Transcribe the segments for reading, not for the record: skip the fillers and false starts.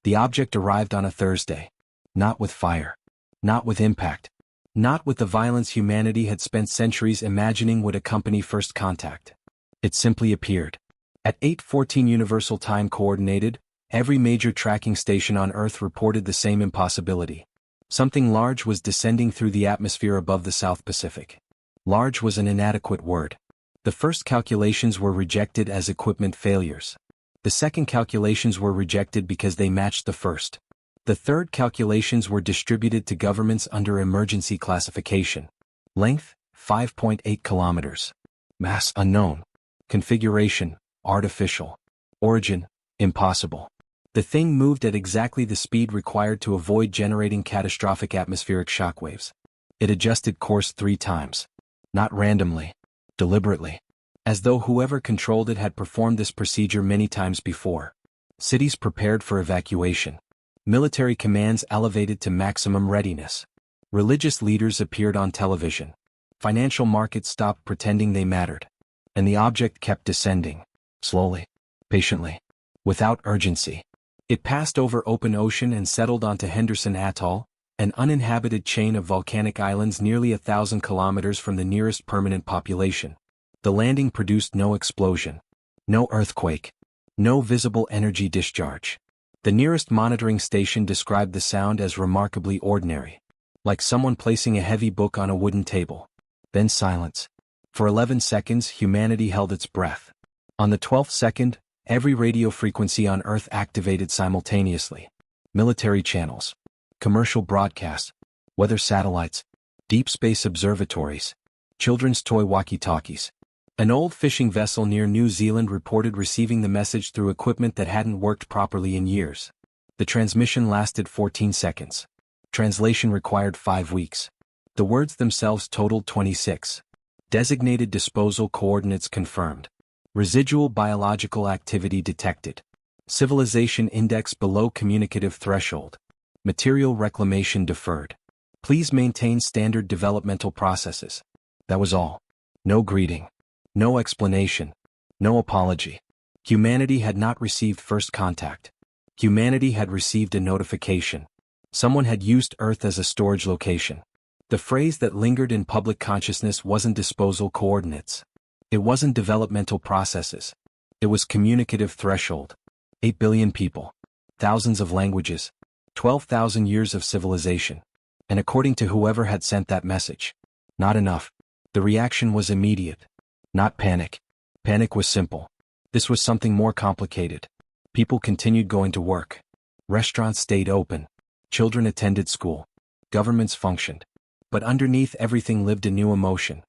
The object arrived on a Thursday. Not with fire. Not with impact. Not with the violence humanity had spent centuries imagining would accompany first contact. It simply appeared. At 8:14 Universal Time Coordinated, every major tracking station on Earth reported the same impossibility. Something large was descending through the atmosphere above the South Pacific. Large was an inadequate word. The first calculations were rejected as equipment failures. The second calculations were rejected because they matched the first. The third calculations were distributed to governments under emergency classification. Length, 5.8 kilometers. Mass, unknown. Configuration, artificial. Origin, impossible. The thing moved at exactly the speed required to avoid generating catastrophic atmospheric shockwaves. It adjusted course 3 times. Not randomly. Deliberately. As though whoever controlled it had performed this procedure many times before. Cities prepared for evacuation. Military commands elevated to maximum readiness. Religious leaders appeared on television. Financial markets stopped pretending they mattered. And the object kept descending. Slowly. Patiently. Without urgency. It passed over open ocean and settled onto Henderson Atoll, an uninhabited chain of volcanic islands nearly 1,000 kilometers from the nearest permanent population. The landing produced no explosion. No earthquake. No visible energy discharge. The nearest monitoring station described the sound as remarkably ordinary. Like someone placing a heavy book on a wooden table. Then silence. For 11 seconds humanity held its breath. On the 12th second, every radio frequency on Earth activated simultaneously. Military channels. Commercial broadcasts. Weather satellites. Deep space observatories. Children's toy walkie-talkies. An old fishing vessel near New Zealand reported receiving the message through equipment that hadn't worked properly in years. The transmission lasted 14 seconds. Translation required 5 weeks. The words themselves totaled 26. Designated disposal coordinates confirmed. Residual biological activity detected. Civilization index below communicative threshold. Material reclamation deferred. Please maintain standard developmental processes. That was all. No greeting. No explanation. No apology. Humanity had not received first contact. Humanity had received a notification. Someone had used Earth as a storage location. The phrase that lingered in public consciousness wasn't disposal coordinates. It wasn't developmental processes. It was communicative threshold. 8 billion people. Thousands of languages. 12,000 years of civilization. And according to whoever had sent that message. Not enough. The reaction was immediate. Not panic. Panic was simple. This was something more complicated. People continued going to work. Restaurants stayed open. Children attended school. Governments functioned. But underneath everything lived a new emotion.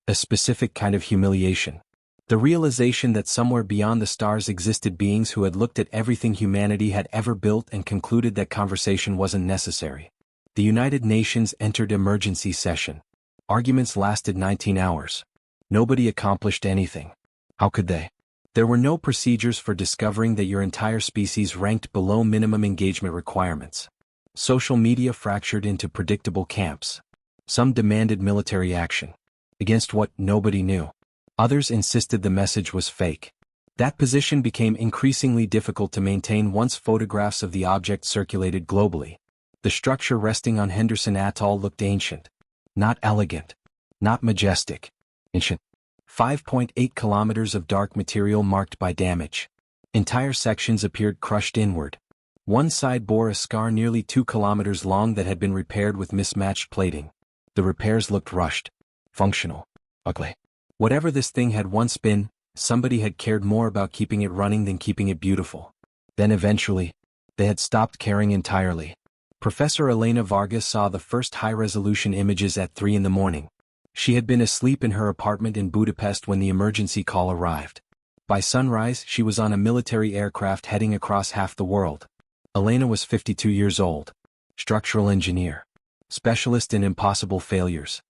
A specific kind of humiliation. The realization that somewhere beyond the stars existed beings who had looked at everything humanity had ever built and concluded that conversation wasn't necessary. The United Nations entered emergency session. Arguments lasted 19 hours. Nobody accomplished anything. How could they? There were no procedures for discovering that your entire species ranked below minimum engagement requirements. Social media fractured into predictable camps. Some demanded military action. Against what? Nobody knew. Others insisted the message was fake. That position became increasingly difficult to maintain once photographs of the object circulated globally. The structure resting on Henderson Atoll looked ancient. Not elegant. Not majestic. Ancient. 5.8 kilometers of dark material marked by damage. Entire sections appeared crushed inward. One side bore a scar nearly 2 kilometers long that had been repaired with mismatched plating. The repairs looked rushed. Functional. Ugly. Whatever this thing had once been, somebody had cared more about keeping it running than keeping it beautiful. Then eventually, they had stopped caring entirely. Professor Elena Vargas saw the first high-resolution images at 3 in the morning. She had been asleep in her apartment in Budapest when the emergency call arrived. By sunrise, she was on a military aircraft heading across half the world. Elena was 52 years old. Structural engineer. Specialist in impossible failures.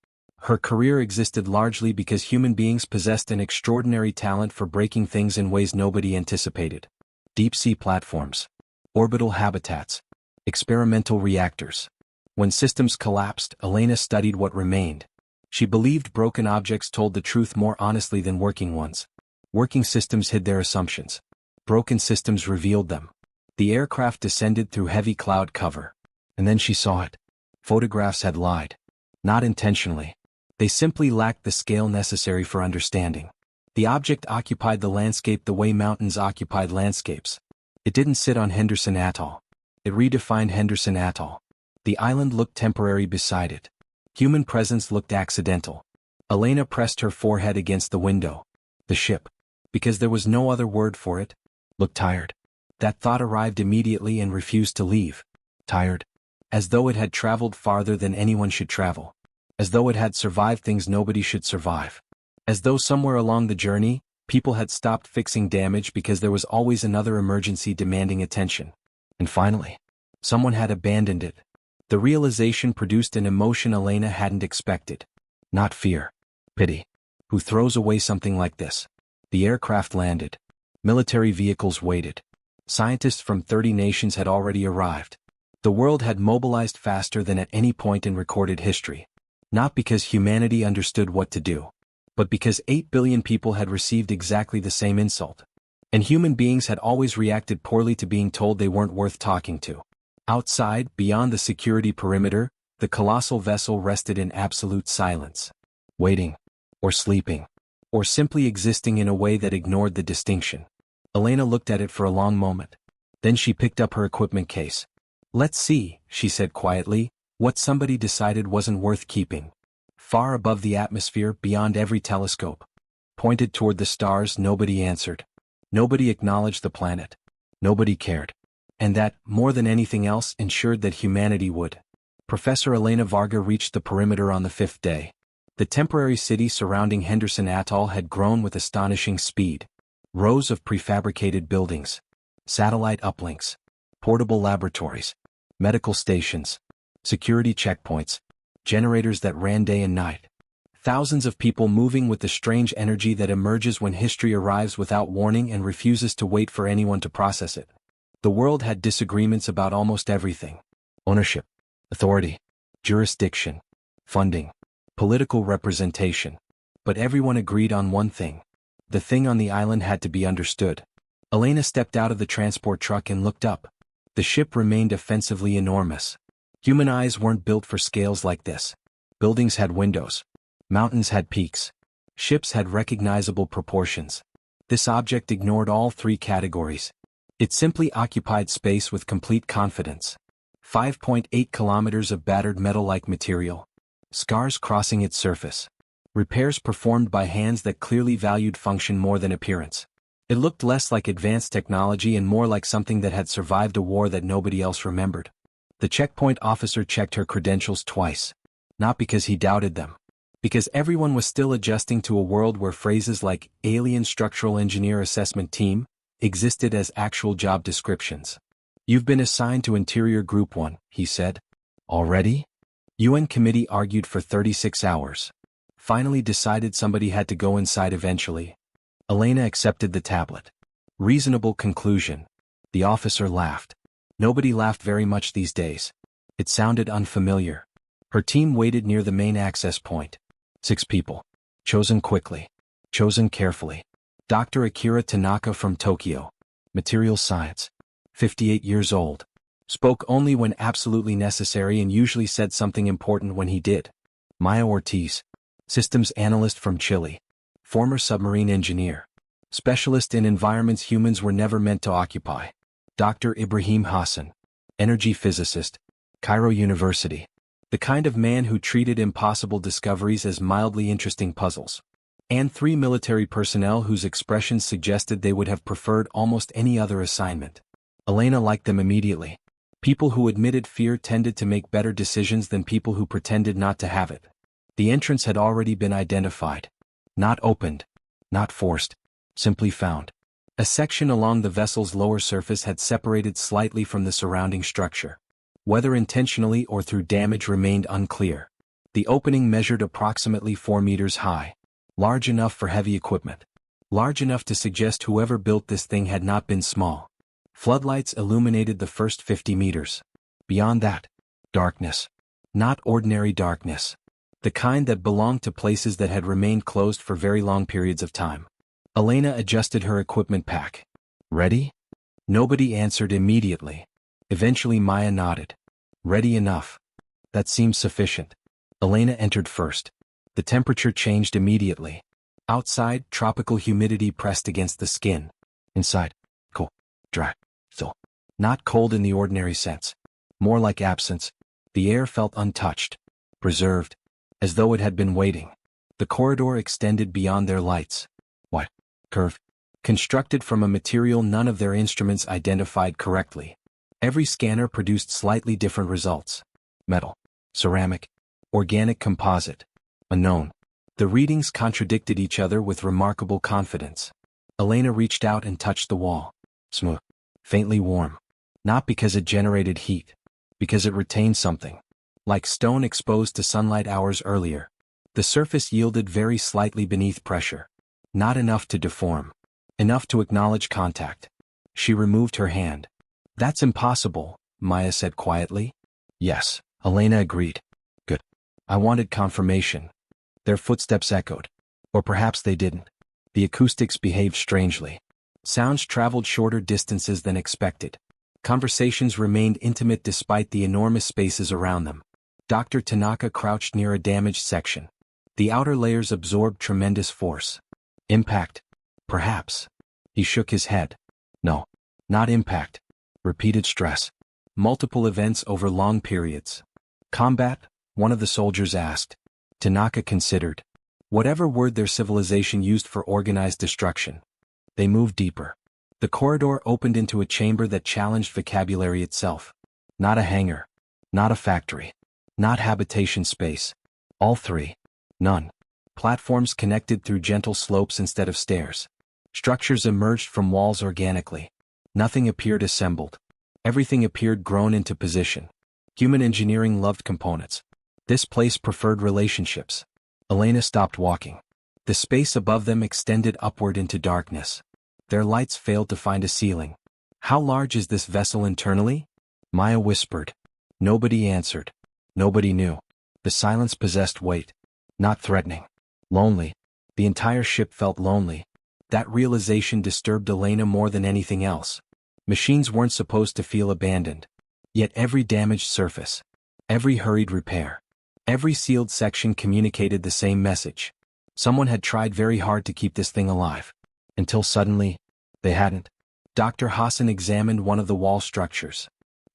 Her career existed largely because human beings possessed an extraordinary talent for breaking things in ways nobody anticipated. Deep-sea platforms. Orbital habitats. Experimental reactors. When systems collapsed, Elena studied what remained. She believed broken objects told the truth more honestly than working ones. Working systems hid their assumptions. Broken systems revealed them. The aircraft descended through heavy cloud cover. And then she saw it. Photographs had lied. Not intentionally. They simply lacked the scale necessary for understanding. The object occupied the landscape the way mountains occupied landscapes. It didn't sit on Henderson Atoll. It redefined Henderson Atoll. The island looked temporary beside it. Human presence looked accidental. Elena pressed her forehead against the window. The ship, because there was no other word for it, looked tired. That thought arrived immediately and refused to leave. Tired. As though it had traveled farther than anyone should travel. As though it had survived things nobody should survive. As though somewhere along the journey, people had stopped fixing damage because there was always another emergency demanding attention. And finally, someone had abandoned it. The realization produced an emotion Elena hadn't expected. Not fear. Pity. Who throws away something like this? The aircraft landed. Military vehicles waited. Scientists from 30 nations had already arrived. The world had mobilized faster than at any point in recorded history. Not because humanity understood what to do, but because 8 billion people had received exactly the same insult. And human beings had always reacted poorly to being told they weren't worth talking to. Outside, beyond the security perimeter, the colossal vessel rested in absolute silence. Waiting. Or sleeping. Or simply existing in a way that ignored the distinction. Elena looked at it for a long moment. Then she picked up her equipment case. "Let's see," she said quietly, "what somebody decided wasn't worth keeping." Far above the atmosphere, beyond every telescope. Pointed toward the stars, nobody answered. Nobody acknowledged the planet. Nobody cared. And that, more than anything else, ensured that humanity would. Professor Elena Varga reached the perimeter on the 5th day. The temporary city surrounding Henderson Atoll had grown with astonishing speed. Rows of prefabricated buildings. Satellite uplinks. Portable laboratories. Medical stations. Security checkpoints. Generators that ran day and night. Thousands of people moving with the strange energy that emerges when history arrives without warning and refuses to wait for anyone to process it. The world had disagreements about almost everything. Ownership. Authority. Jurisdiction. Funding. Political representation. But everyone agreed on one thing. The thing on the island had to be understood. Elena stepped out of the transport truck and looked up. The ship remained offensively enormous. Human eyes weren't built for scales like this. Buildings had windows. Mountains had peaks. Ships had recognizable proportions. This object ignored all three categories. It simply occupied space with complete confidence. 5.8 kilometers of battered metal-like material. Scars crossing its surface. Repairs performed by hands that clearly valued function more than appearance. It looked less like advanced technology and more like something that had survived a war that nobody else remembered. The checkpoint officer checked her credentials twice. Not because he doubted them. Because everyone was still adjusting to a world where phrases like Alien Structural Engineer Assessment Team existed as actual job descriptions. "You've been assigned to Interior Group 1, he said. "Already?" UN committee argued for 36 hours. Finally decided somebody had to go inside eventually. Elena accepted the tablet. Reasonable conclusion. The officer laughed. Nobody laughed very much these days. It sounded unfamiliar. Her team waited near the main access point. 6 people. Chosen quickly. Chosen carefully. Dr. Akira Tanaka from Tokyo. Materials Science. 58 years old. Spoke only when absolutely necessary and usually said something important when he did. Maya Ortiz. Systems Analyst from Chile. Former submarine engineer. Specialist in environments humans were never meant to occupy. Dr. Ibrahim Hassan. Energy physicist. Cairo University. The kind of man who treated impossible discoveries as mildly interesting puzzles. And 3 military personnel whose expressions suggested they would have preferred almost any other assignment. Elena liked them immediately. People who admitted fear tended to make better decisions than people who pretended not to have it. The entrance had already been identified. Not opened. Not forced. Simply found. A section along the vessel's lower surface had separated slightly from the surrounding structure. Whether intentionally or through damage remained unclear. The opening measured approximately 4 meters high. Large enough for heavy equipment. Large enough to suggest whoever built this thing had not been small. Floodlights illuminated the first 50 meters. Beyond that, darkness. Not ordinary darkness. The kind that belonged to places that had remained closed for very long periods of time. Elena adjusted her equipment pack. Ready? Nobody answered immediately. Eventually Maya nodded. Ready enough. That seemed sufficient. Elena entered first. The temperature changed immediately. Outside, tropical humidity pressed against the skin. Inside, cool, dry, still. Not cold in the ordinary sense. More like absence. The air felt untouched, preserved, as though it had been waiting. The corridor extended beyond their lights. What? Curved. Constructed from a material none of their instruments identified correctly. Every scanner produced slightly different results. Metal, ceramic, organic composite, unknown. The readings contradicted each other with remarkable confidence. Elena reached out and touched the wall. Smooth, faintly warm. Not because it generated heat, because it retained something. Like stone exposed to sunlight hours earlier. The surface yielded very slightly beneath pressure. Not enough to deform. Enough to acknowledge contact. She removed her hand. That's impossible, Maya said quietly. Yes, Elena agreed. Good. I wanted confirmation. Their footsteps echoed. Or perhaps they didn't. The acoustics behaved strangely. Sounds traveled shorter distances than expected. Conversations remained intimate despite the enormous spaces around them. Dr. Tanaka crouched near a damaged section. The outer layers absorbed tremendous force. Impact? Perhaps. He shook his head. No. Not impact. Repeated stress. Multiple events over long periods. Combat? One of the soldiers asked. Tanaka considered. Whatever word their civilization used for organized destruction. They moved deeper. The corridor opened into a chamber that challenged vocabulary itself. Not a hangar. Not a factory. Not habitation space. All three. None. Platforms connected through gentle slopes instead of stairs. Structures emerged from walls organically. Nothing appeared assembled. Everything appeared grown into position. Human engineering loved components. This place preferred relationships. Elena stopped walking. The space above them extended upward into darkness. Their lights failed to find a ceiling. How large is this vessel internally? Maya whispered. Nobody answered. Nobody knew. The silence possessed weight. Not threatening. Lonely. The entire ship felt lonely. That realization disturbed Elena more than anything else. Machines weren't supposed to feel abandoned. Yet every damaged surface, every hurried repair, every sealed section communicated the same message. Someone had tried very hard to keep this thing alive. Until suddenly, they hadn't. Dr. Hassan examined one of the wall structures.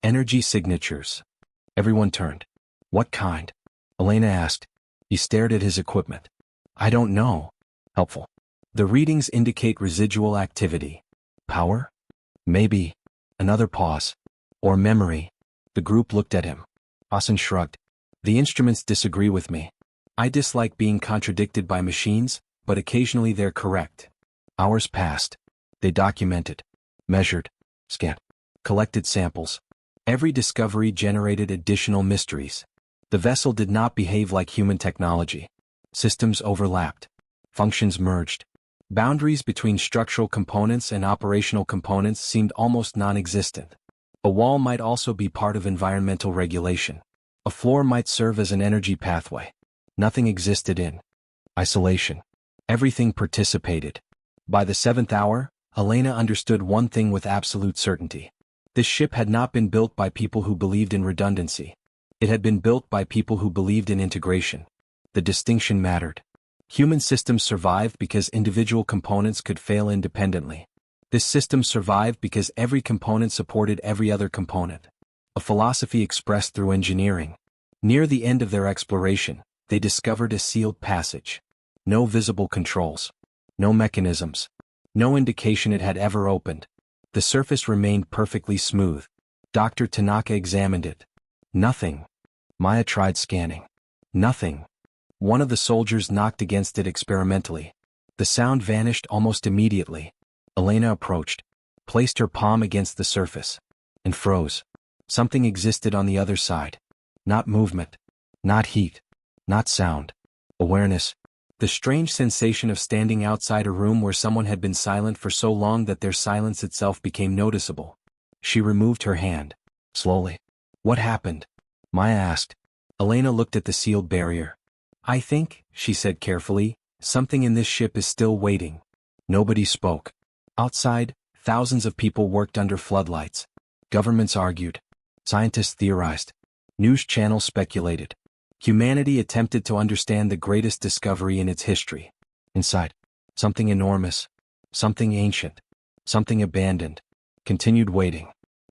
Energy signatures. Everyone turned. What kind? Elena asked. He stared at his equipment. I don't know. Helpful. The readings indicate residual activity. Power? Maybe. Another pause. Or memory. The group looked at him. Hassan shrugged. The instruments disagree with me. I dislike being contradicted by machines, but occasionally they're correct. Hours passed. They documented, measured, scanned, collected samples. Every discovery generated additional mysteries. The vessel did not behave like human technology. Systems overlapped. Functions merged. Boundaries between structural components and operational components seemed almost non-existent. A wall might also be part of environmental regulation. A floor might serve as an energy pathway. Nothing existed in isolation. Everything participated. By the 7th hour, Elena understood one thing with absolute certainty. This ship had not been built by people who believed in redundancy. It had been built by people who believed in integration. The distinction mattered. Human systems survived because individual components could fail independently. This system survived because every component supported every other component. A philosophy expressed through engineering. Near the end of their exploration, they discovered a sealed passage. No visible controls. No mechanisms. No indication it had ever opened. The surface remained perfectly smooth. Dr. Tanaka examined it. Nothing. Maya tried scanning. Nothing. One of the soldiers knocked against it experimentally. The sound vanished almost immediately. Elena approached, placed her palm against the surface, and froze. Something existed on the other side. Not movement. Not heat. Not sound. Awareness. The strange sensation of standing outside a room where someone had been silent for so long that their silence itself became noticeable. She removed her hand. Slowly. What happened? Maya asked. Elena looked at the sealed barrier. I think, she said carefully, something in this ship is still waiting. Nobody spoke. Outside, Thousands of people worked under floodlights. Governments argued. Scientists theorized. News channels speculated. Humanity attempted to understand the greatest discovery in its history. Inside, something enormous, something ancient, something abandoned, continued waiting.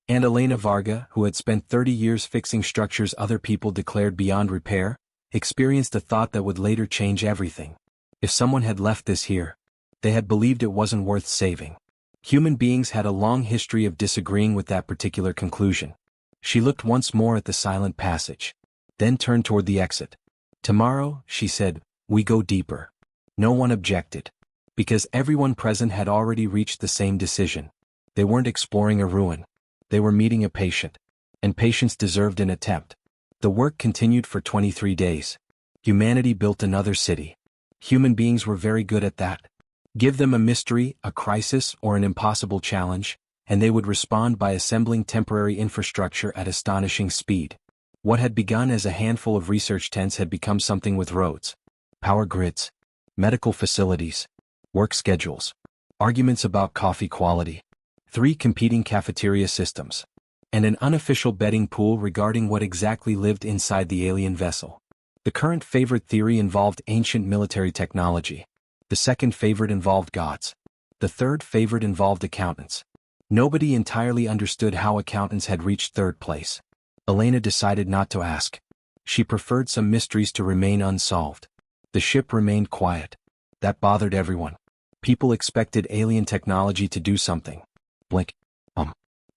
And Elena Varga, who had spent 30 years fixing structures other people declared beyond repair, experienced a thought that would later change everything. If someone had left this here, they had believed it wasn't worth saving. Human beings had a long history of disagreeing with that particular conclusion. She looked once more at the silent passage, then turned toward the exit. Tomorrow, she said, we go deeper. No one objected, because everyone present had already reached the same decision. They weren't exploring a ruin. They were meeting a patient, and patients deserved an attempt. The work continued for 23 days. Humanity built another city. Human beings were very good at that. Give them a mystery, a crisis, or an impossible challenge, and they would respond by assembling temporary infrastructure at astonishing speed. What had begun as a handful of research tents had become something with roads, power grids, medical facilities, work schedules, arguments about coffee quality, 3 competing cafeteria systems, and an unofficial betting pool regarding what exactly lived inside the alien vessel. The current favorite theory involved ancient military technology. The second favorite involved gods. The third favorite involved accountants. Nobody entirely understood how accountants had reached third place. Elena decided not to ask. She preferred some mysteries to remain unsolved. The ship remained quiet. That bothered everyone. People expected alien technology to do something. Blink.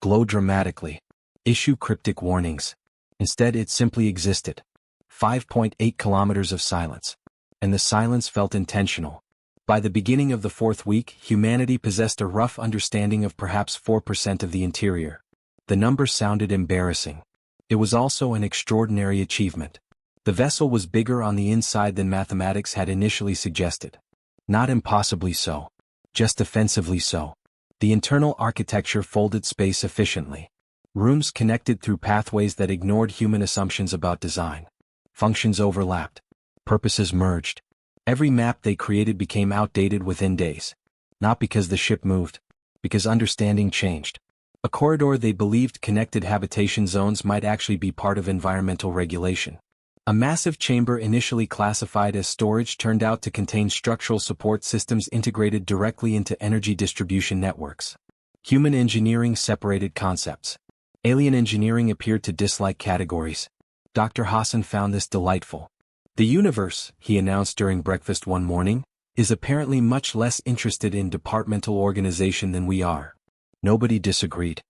Glow dramatically. Issue cryptic warnings. Instead, it simply existed. 5.8 kilometers of silence. And the silence felt intentional. By the beginning of the 4th week, humanity possessed a rough understanding of perhaps 4% of the interior. The number sounded embarrassing. It was also an extraordinary achievement. The vessel was bigger on the inside than mathematics had initially suggested. Not impossibly so. Just offensively so. The internal architecture folded space efficiently. Rooms connected through pathways that ignored human assumptions about design. Functions overlapped. Purposes merged. Every map they created became outdated within days. Not because the ship moved, because understanding changed. A corridor they believed connected habitation zones might actually be part of environmental regulation. A massive chamber initially classified as storage turned out to contain structural support systems integrated directly into energy distribution networks. Human engineering separated concepts. Alien engineering appeared to dislike categories. Dr. Hassan found this delightful. The universe, he announced during breakfast one morning, is apparently much less interested in departmental organization than we are. Nobody disagreed.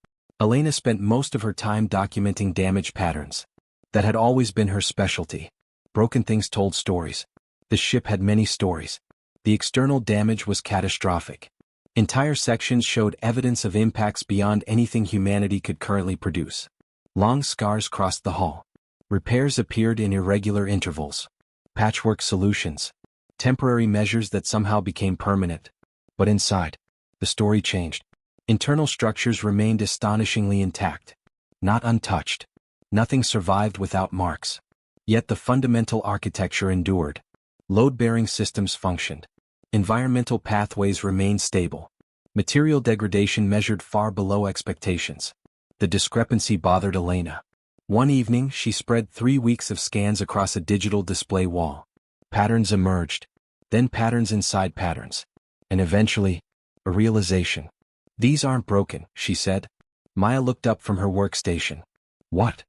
Elena spent most of her time documenting damage patterns. That had always been her specialty. Broken things told stories. The ship had many stories. The external damage was catastrophic. Entire sections showed evidence of impacts beyond anything humanity could currently produce. Long scars crossed the hull. Repairs appeared in irregular intervals. Patchwork solutions. Temporary measures that somehow became permanent. But inside, the story changed. Internal structures remained astonishingly intact. Not untouched. Nothing survived without marks. Yet the fundamental architecture endured. Load-bearing systems functioned. Environmental pathways remained stable. Material degradation measured far below expectations. The discrepancy bothered Elena. One evening, she spread 3 weeks of scans across a digital display wall. Patterns emerged. Then patterns inside patterns. And eventually, a realization. These aren't broken, she said. Maya looked up from her workstation. What?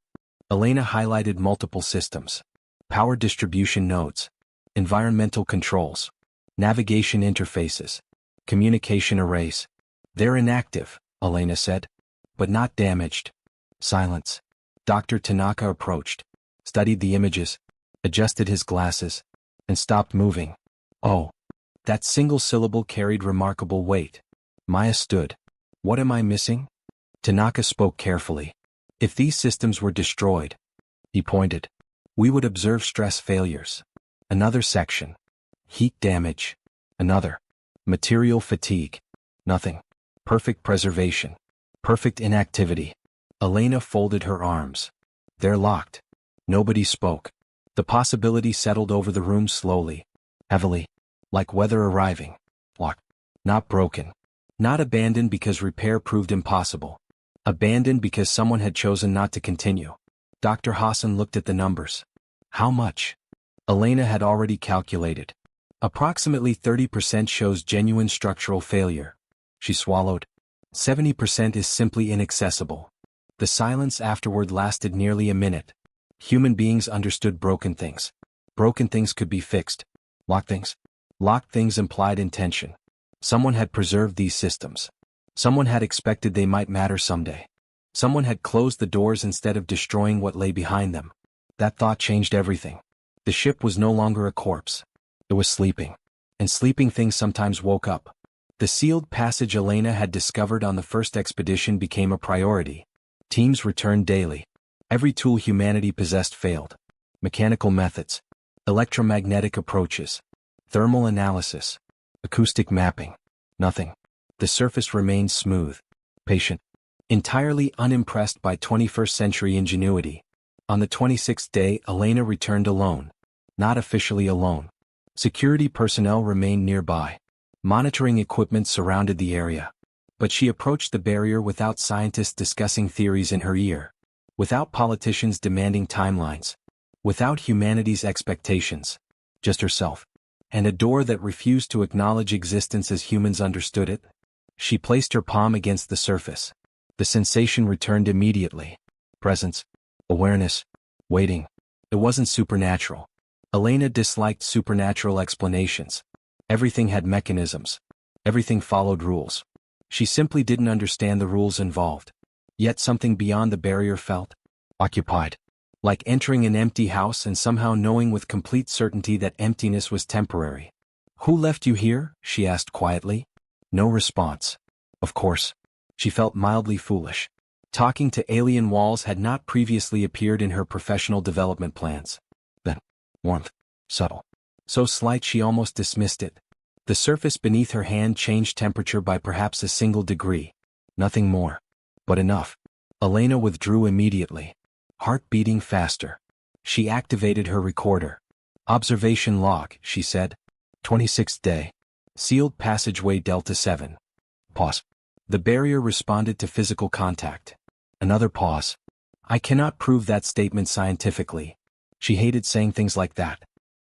Elena highlighted multiple systems. Power distribution nodes. Environmental controls. Navigation interfaces. Communication arrays. They're inactive, Elena said. But not damaged. Silence. Dr. Tanaka approached, studied the images, adjusted his glasses, and stopped moving. Oh. That single syllable carried remarkable weight. Maya stood. What am I missing? Tanaka spoke carefully. If these systems were destroyed, he pointed, we would observe stress failures. Another section. Heat damage. Another. Material fatigue. Nothing. Perfect preservation. Perfect inactivity. Elena folded her arms. They're locked. Nobody spoke. The possibility settled over the room slowly, heavily, like weather arriving. Locked. Not broken. Not abandoned because repair proved impossible. Abandoned because someone had chosen not to continue. Dr. Hassan looked at the numbers. How much? Elena had already calculated. Approximately 30% shows genuine structural failure. She swallowed. 70% is simply inaccessible. The silence afterward lasted nearly a minute. Human beings understood broken things. Broken things could be fixed. Locked things? Locked things implied intention. Someone had preserved these systems. Someone had expected they might matter someday. Someone had closed the doors instead of destroying what lay behind them. That thought changed everything. The ship was no longer a corpse. It was sleeping. And sleeping things sometimes woke up. The sealed passage Elena had discovered on the first expedition became a priority. Teams returned daily. Every tool humanity possessed failed. Mechanical methods. Electromagnetic approaches. Thermal analysis. Acoustic mapping. Nothing. The surface remained smooth. Patient. Entirely unimpressed by 21st century ingenuity. On the 26th day, Elena returned alone. Not officially alone. Security personnel remained nearby. Monitoring equipment surrounded the area. But she approached the barrier without scientists discussing theories in her ear. Without politicians demanding timelines. Without humanity's expectations. Just herself. And a door that refused to acknowledge existence as humans understood it. She placed her palm against the surface. The sensation returned immediately. Presence. Awareness. Waiting. It wasn't supernatural. Elena disliked supernatural explanations. Everything had mechanisms. Everything followed rules. She simply didn't understand the rules involved. Yet something beyond the barrier felt occupied. Like entering an empty house and somehow knowing with complete certainty that emptiness was temporary. Who left you here? She asked quietly. No response. Of course. She felt mildly foolish. Talking to alien walls had not previously appeared in her professional development plans. Then, warmth. Subtle. So slight she almost dismissed it. The surface beneath her hand changed temperature by perhaps a single degree. Nothing more. But enough. Elena withdrew immediately. Heart beating faster. She activated her recorder. Observation log, she said. 26th day. Sealed passageway Delta 7. Pause. The barrier responded to physical contact. Another pause. I cannot prove that statement scientifically. She hated saying things like that.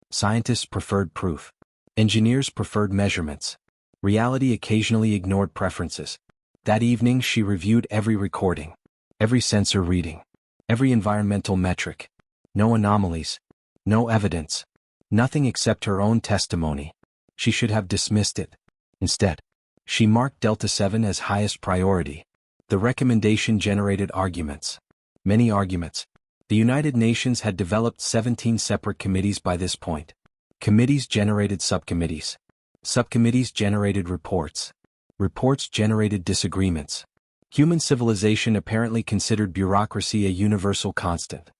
Scientists preferred proof. Engineers preferred measurements. Reality occasionally ignored preferences. That evening she reviewed every recording. Every sensor reading. Every environmental metric. No anomalies. No evidence. Nothing except her own testimony. She should have dismissed it. Instead, she marked Delta 7 as highest priority. The recommendation generated arguments. Many arguments. The United Nations had developed 17 separate committees by this point. Committees generated subcommittees. Subcommittees generated reports. Reports generated disagreements. Human civilization apparently considered bureaucracy a universal constant.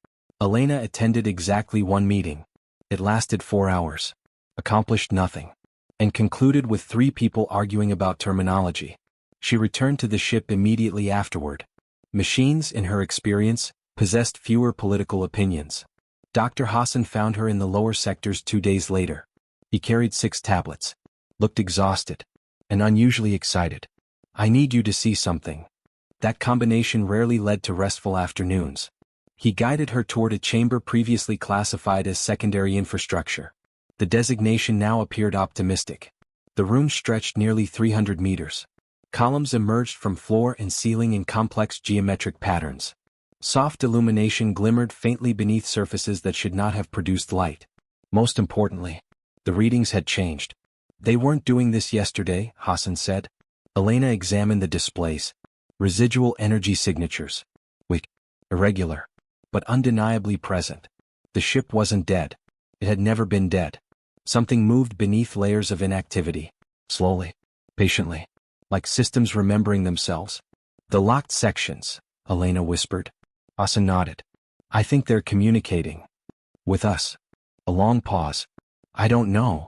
Elena attended exactly one meeting. It lasted 4 hours. Accomplished nothing. And concluded with 3 people arguing about terminology. She returned to the ship immediately afterward. Machines, in her experience, possessed fewer political opinions. Dr. Hassan found her in the lower sectors 2 days later. He carried 6 tablets. Looked exhausted. And unusually excited. I need you to see something. That combination rarely led to restful afternoons. He guided her toward a chamber previously classified as secondary infrastructure. The designation now appeared optimistic. The room stretched nearly 300 meters. Columns emerged from floor and ceiling in complex geometric patterns. Soft illumination glimmered faintly beneath surfaces that should not have produced light. Most importantly, the readings had changed. They weren't doing this yesterday, Hassan said. Elena examined the displays. Residual energy signatures. Weak. Irregular. But undeniably present. The ship wasn't dead. It had never been dead. Something moved beneath layers of inactivity. Slowly. Patiently. Like systems remembering themselves. The locked sections, Elena whispered. Hassan nodded. I think they're communicating. With us. A long pause. I don't know.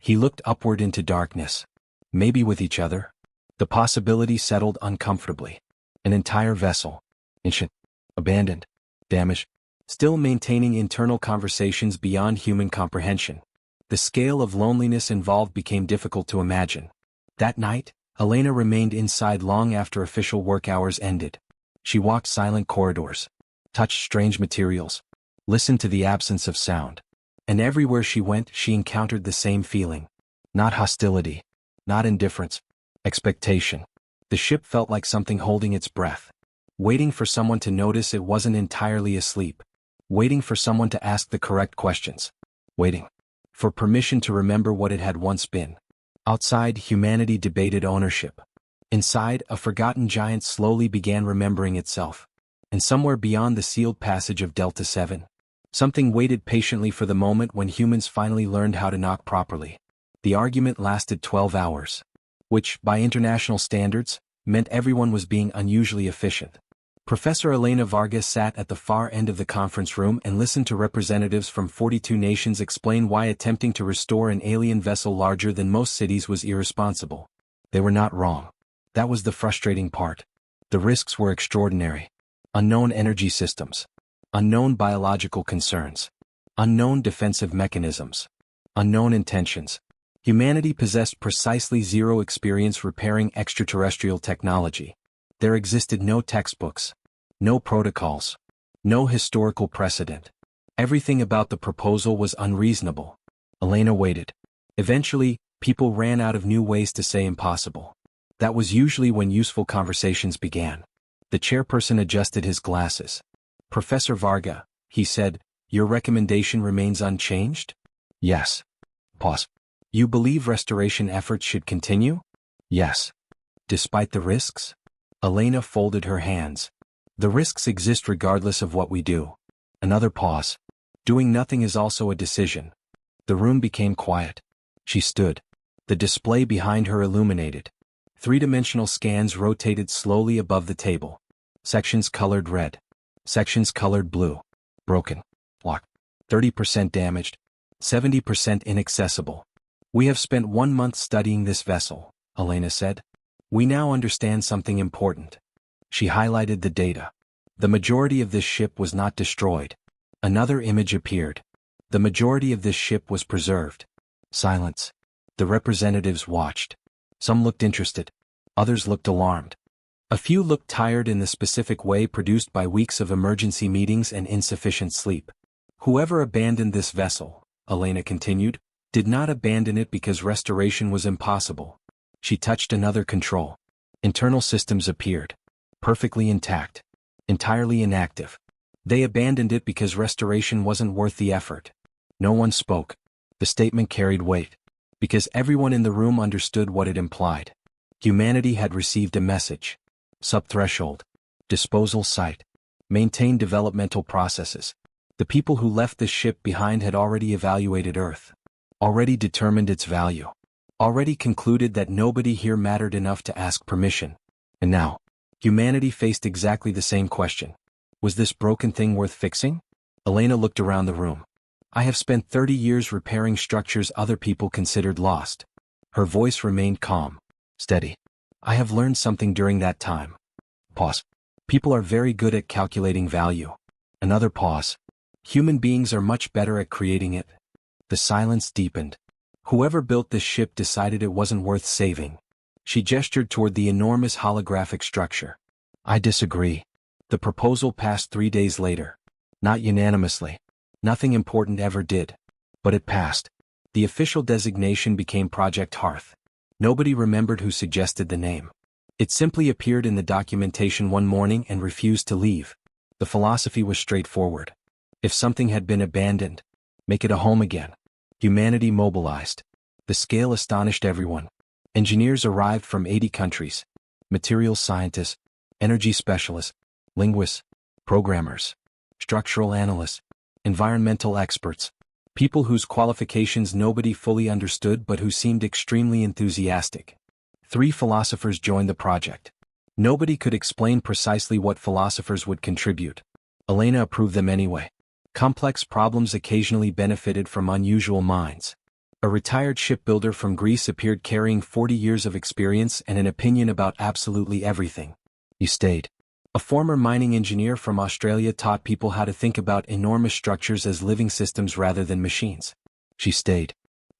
He looked upward into darkness. Maybe with each other. The possibility settled uncomfortably. An entire vessel. Ancient. Abandoned. Damaged. Still maintaining internal conversations beyond human comprehension. The scale of loneliness involved became difficult to imagine. That night, Elena remained inside long after official work hours ended. She walked silent corridors, touched strange materials, listened to the absence of sound. And everywhere she went, she encountered the same feeling. Not hostility, not indifference, expectation. The ship felt like something holding its breath, waiting for someone to notice it wasn't entirely asleep, waiting for someone to ask the correct questions, waiting for permission to remember what it had once been. Outside, humanity debated ownership. Inside, a forgotten giant slowly began remembering itself. And somewhere beyond the sealed passage of Delta 7, something waited patiently for the moment when humans finally learned how to knock properly. The argument lasted 12 hours, which, by international standards, meant everyone was being unusually efficient. Professor Elena Vargas sat at the far end of the conference room and listened to representatives from 42 nations explain why attempting to restore an alien vessel larger than most cities was irresponsible. They were not wrong. That was the frustrating part. The risks were extraordinary. Unknown energy systems. Unknown biological concerns. Unknown defensive mechanisms. Unknown intentions. Humanity possessed precisely zero experience repairing extraterrestrial technology. There existed no textbooks, no protocols, no historical precedent. Everything about the proposal was unreasonable. Elena waited. Eventually, people ran out of new ways to say impossible. That was usually when useful conversations began. The chairperson adjusted his glasses. Professor Varga, he said, your recommendation remains unchanged? Yes. Pause. You believe restoration efforts should continue? Yes. Despite the risks? Elena folded her hands. The risks exist regardless of what we do. Another pause. Doing nothing is also a decision. The room became quiet. She stood. The display behind her illuminated. Three-dimensional scans rotated slowly above the table. Sections colored red. Sections colored blue. Broken. Locked. 30% damaged. 70% inaccessible. We have spent 1 month studying this vessel, Elena said. We now understand something important. She highlighted the data. The majority of this ship was not destroyed. Another image appeared. The majority of this ship was preserved. Silence. The representatives watched. Some looked interested. Others looked alarmed. A few looked tired in the specific way produced by weeks of emergency meetings and insufficient sleep. Whoever abandoned this vessel, Elena continued, did not abandon it because restoration was impossible. She touched another control. Internal systems appeared. Perfectly intact. Entirely inactive. They abandoned it because restoration wasn't worth the effort. No one spoke. The statement carried weight. Because everyone in the room understood what it implied. Humanity had received a message. Subthreshold. Disposal site. Maintain developmental processes. The people who left this ship behind had already evaluated Earth. Already determined its value. Already concluded that nobody here mattered enough to ask permission. And now, humanity faced exactly the same question. Was this broken thing worth fixing? Elena looked around the room. I have spent 30 years repairing structures other people considered lost. Her voice remained calm, steady. I have learned something during that time. Pause. People are very good at calculating value. Another pause. Human beings are much better at creating it. The silence deepened. Whoever built this ship decided it wasn't worth saving. She gestured toward the enormous holographic structure. I disagree. The proposal passed 3 days later. Not unanimously. Nothing important ever did. But it passed. The official designation became Project Hearth. Nobody remembered who suggested the name. It simply appeared in the documentation one morning and refused to leave. The philosophy was straightforward. If something had been abandoned, make it a home again. Humanity mobilized. The scale astonished everyone. Engineers arrived from 80 countries. Materials scientists, energy specialists, linguists, programmers, structural analysts, environmental experts. People whose qualifications nobody fully understood but who seemed extremely enthusiastic. 3 philosophers joined the project. Nobody could explain precisely what philosophers would contribute. Elena approved them anyway. Complex problems occasionally benefited from unusual minds. A retired shipbuilder from Greece appeared carrying 40 years of experience and an opinion about absolutely everything. He stayed. A former mining engineer from Australia taught people how to think about enormous structures as living systems rather than machines. She stayed.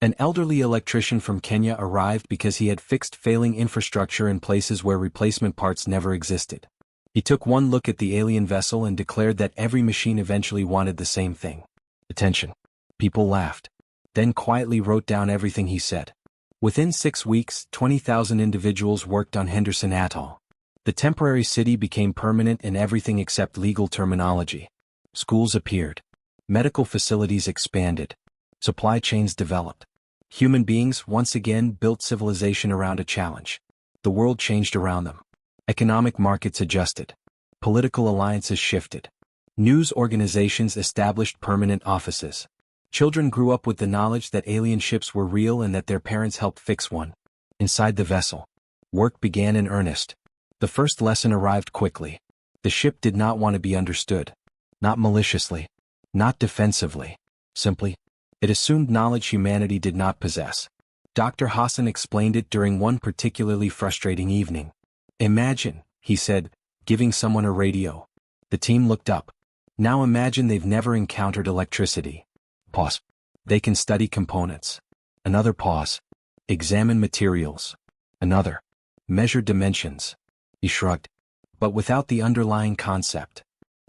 An elderly electrician from Kenya arrived because he had fixed failing infrastructure in places where replacement parts never existed. He took one look at the alien vessel and declared that every machine eventually wanted the same thing: attention. People laughed, then quietly wrote down everything he said. Within 6 weeks, 20,000 individuals worked on Henderson Atoll. The temporary city became permanent in everything except legal terminology. Schools appeared. Medical facilities expanded. Supply chains developed. Human beings once again built civilization around a challenge. The world changed around them. Economic markets adjusted. Political alliances shifted. News organizations established permanent offices. Children grew up with the knowledge that alien ships were real and that their parents helped fix one. Inside the vessel, work began in earnest. The first lesson arrived quickly. The ship did not want to be understood. Not maliciously. Not defensively. Simply, it assumed knowledge humanity did not possess. Dr. Hassan explained it during one particularly frustrating evening. Imagine, he said, giving someone a radio. The team looked up. Now imagine they've never encountered electricity. Pause. They can study components. Another pause. Examine materials. Another. Measure dimensions. He shrugged. But without the underlying concept.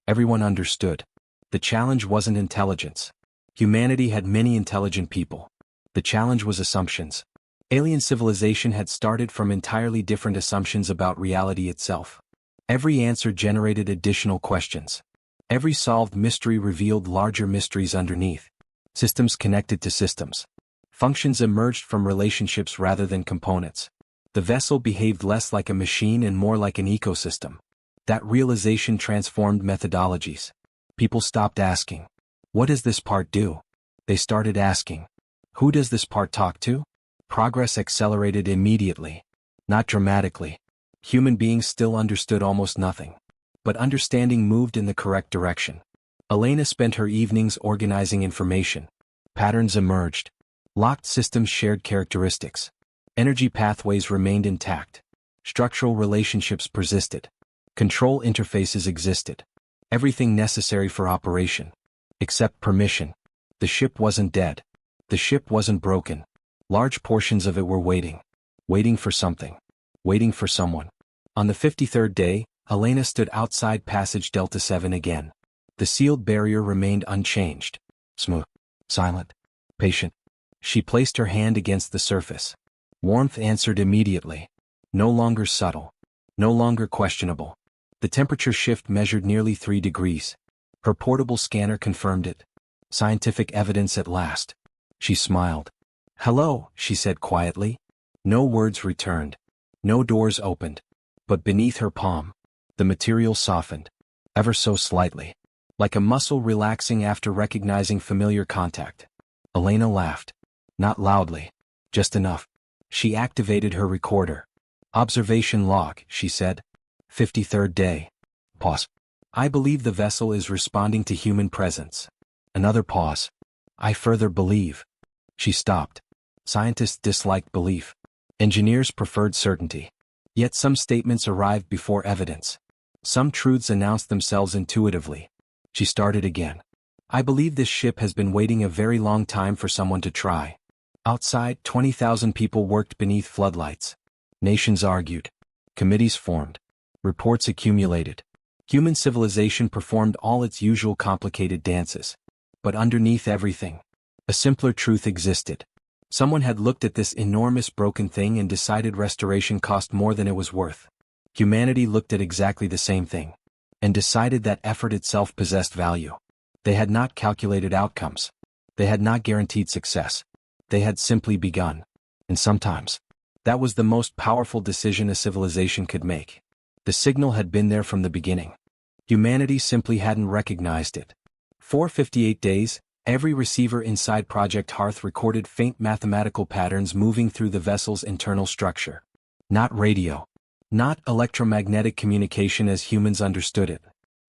Everyone understood. The challenge wasn't intelligence. Humanity had many intelligent people. The challenge was assumptions. Alien civilization had started from entirely different assumptions about reality itself. Every answer generated additional questions. Every solved mystery revealed larger mysteries underneath. Systems connected to systems. Functions emerged from relationships rather than components. The vessel behaved less like a machine and more like an ecosystem. That realization transformed methodologies. People stopped asking, "What does this part do?" They started asking, "Who does this part talk to?" Progress accelerated immediately. Not dramatically. Human beings still understood almost nothing. But understanding moved in the correct direction. Elena spent her evenings organizing information. Patterns emerged. Locked systems shared characteristics. Energy pathways remained intact. Structural relationships persisted. Control interfaces existed. Everything necessary for operation. Except permission. The ship wasn't dead. The ship wasn't broken. Large portions of it were waiting. Waiting for something. Waiting for someone. On the 53rd day, Elena stood outside passage Delta 7 again. The sealed barrier remained unchanged. Smooth. Silent. Patient. She placed her hand against the surface. Warmth answered immediately. No longer subtle. No longer questionable. The temperature shift measured nearly 3 degrees. Her portable scanner confirmed it. Scientific evidence at last. She smiled. "Hello," she said quietly. No words returned. No doors opened. But beneath her palm, the material softened. Ever so slightly. Like a muscle relaxing after recognizing familiar contact. Elena laughed. Not loudly. Just enough. She activated her recorder. "Observation log," she said. 53rd day. Pause. "I believe the vessel is responding to human presence." Another pause. "I further believe." She stopped. Scientists disliked belief. Engineers preferred certainty. Yet some statements arrived before evidence. Some truths announced themselves intuitively. She started again. "I believe this ship has been waiting a very long time for someone to try." Outside, 20,000 people worked beneath floodlights. Nations argued. Committees formed. Reports accumulated. Human civilization performed all its usual complicated dances. But underneath everything, a simpler truth existed. Someone had looked at this enormous broken thing and decided restoration cost more than it was worth. Humanity looked at exactly the same thing. And decided that effort itself possessed value. They had not calculated outcomes. They had not guaranteed success. They had simply begun. And sometimes, that was the most powerful decision a civilization could make. The signal had been there from the beginning. Humanity simply hadn't recognized it. For 58 days, every receiver inside Project Hearth recorded faint mathematical patterns moving through the vessel's internal structure. Not radio. Not electromagnetic communication as humans understood it.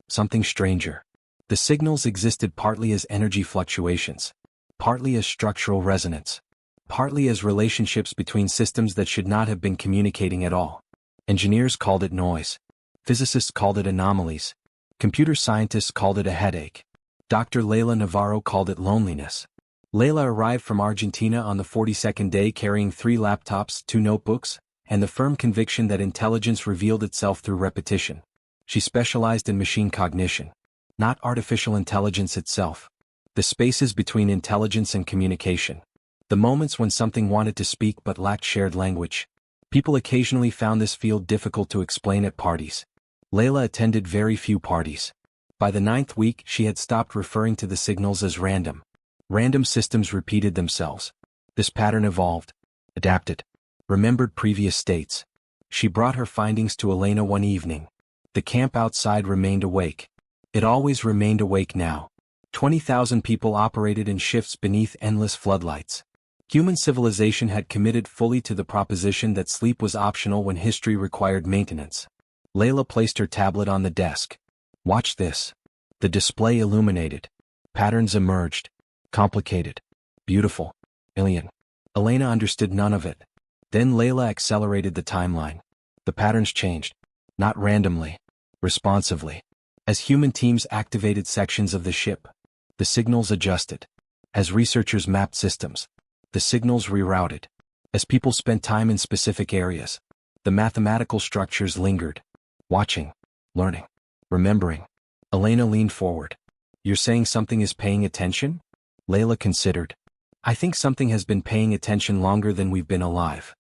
Something stranger. The signals existed partly as energy fluctuations, partly as structural resonance, partly as relationships between systems that should not have been communicating at all. Engineers called it noise. Physicists called it anomalies. Computer scientists called it a headache. Dr. Leila Navarro called it loneliness. Layla arrived from Argentina on the 42nd day carrying 3 laptops, 2 notebooks, and the firm conviction that intelligence revealed itself through repetition. She specialized in machine cognition, not artificial intelligence itself. The spaces between intelligence and communication. The moments when something wanted to speak but lacked shared language. People occasionally found this field difficult to explain at parties. Layla attended very few parties. By the 9th week, she had stopped referring to the signals as random. Random systems repeated themselves. This pattern evolved, adapted, remembered previous states. She brought her findings to Elena one evening. The camp outside remained awake. It always remained awake now. 20,000 people operated in shifts beneath endless floodlights. Human civilization had committed fully to the proposition that sleep was optional when history required maintenance. Layla placed her tablet on the desk. Watch this. The display illuminated. Patterns emerged. Complicated. Beautiful. Alien. Elena understood none of it. Then Layla accelerated the timeline. The patterns changed. Not randomly. Responsively. As human teams activated sections of the ship, the signals adjusted. As researchers mapped systems, the signals rerouted. As people spent time in specific areas, the mathematical structures lingered. Watching. Learning. Remembering. Elena leaned forward. You're saying something is paying attention? Layla considered. I think something has been paying attention longer than we've been alive.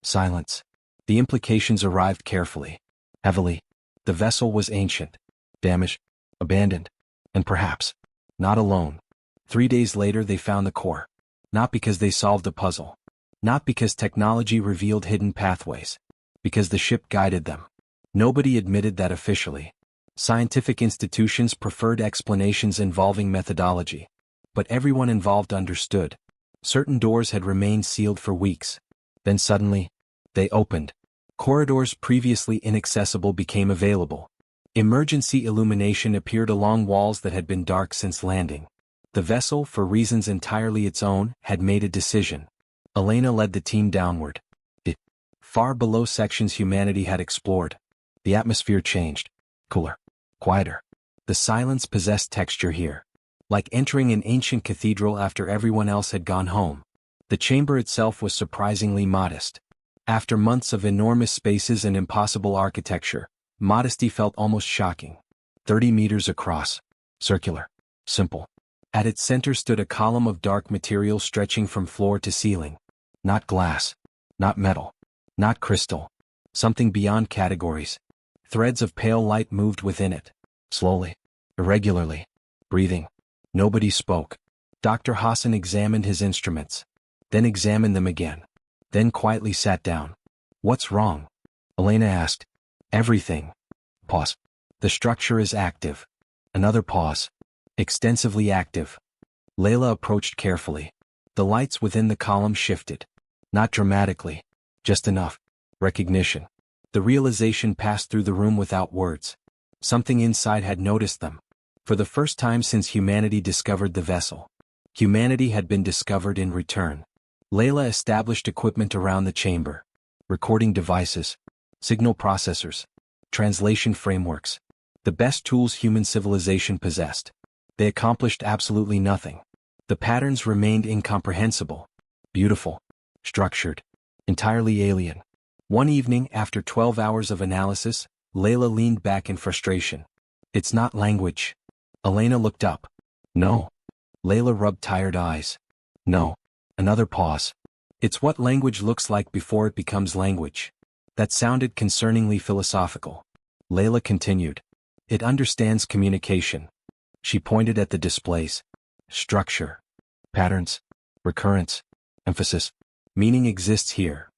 Silence. The implications arrived carefully. Heavily. The vessel was ancient. Damaged. Abandoned. And perhaps not alone. 3 days later they found the core. Not because they solved a puzzle. Not because technology revealed hidden pathways. Because the ship guided them. Nobody admitted that officially. Scientific institutions preferred explanations involving methodology. But everyone involved understood. Certain doors had remained sealed for weeks. Then suddenly, they opened. Corridors previously inaccessible became available. Emergency illumination appeared along walls that had been dark since landing. The vessel, for reasons entirely its own, had made a decision. Elena led the team downward. Far below sections humanity had explored. The atmosphere changed. Cooler. Quieter. The silence possessed texture here. Like entering an ancient cathedral after everyone else had gone home. The chamber itself was surprisingly modest. After months of enormous spaces and impossible architecture, modesty felt almost shocking. 30 meters across. Circular. Simple. At its center stood a column of dark material stretching from floor to ceiling. Not glass. Not metal. Not crystal. Something beyond categories. Threads of pale light moved within it. Slowly. Irregularly. Breathing. Nobody spoke. Dr. Hassan examined his instruments. Then examined them again. Then quietly sat down. What's wrong? Elena asked. Everything. Pause. The structure is active. Another pause. Extensively active. Layla approached carefully. The lights within the column shifted. Not dramatically. Just enough. Recognition. The realization passed through the room without words. Something inside had noticed them. For the first time since humanity discovered the vessel. Humanity had been discovered in return. Layla established equipment around the chamber. Recording devices. Signal processors. Translation frameworks. The best tools human civilization possessed. They accomplished absolutely nothing. The patterns remained incomprehensible. Beautiful. Structured. Entirely alien. One evening, after 12 hours of analysis, Layla leaned back in frustration. It's not language. Elena looked up. No. Layla rubbed tired eyes. No. Another pause. It's what language looks like before it becomes language. That sounded concerningly philosophical. Layla continued. It understands communication. She pointed at the displays. Structure. Patterns. Recurrence. Emphasis. Meaning exists here.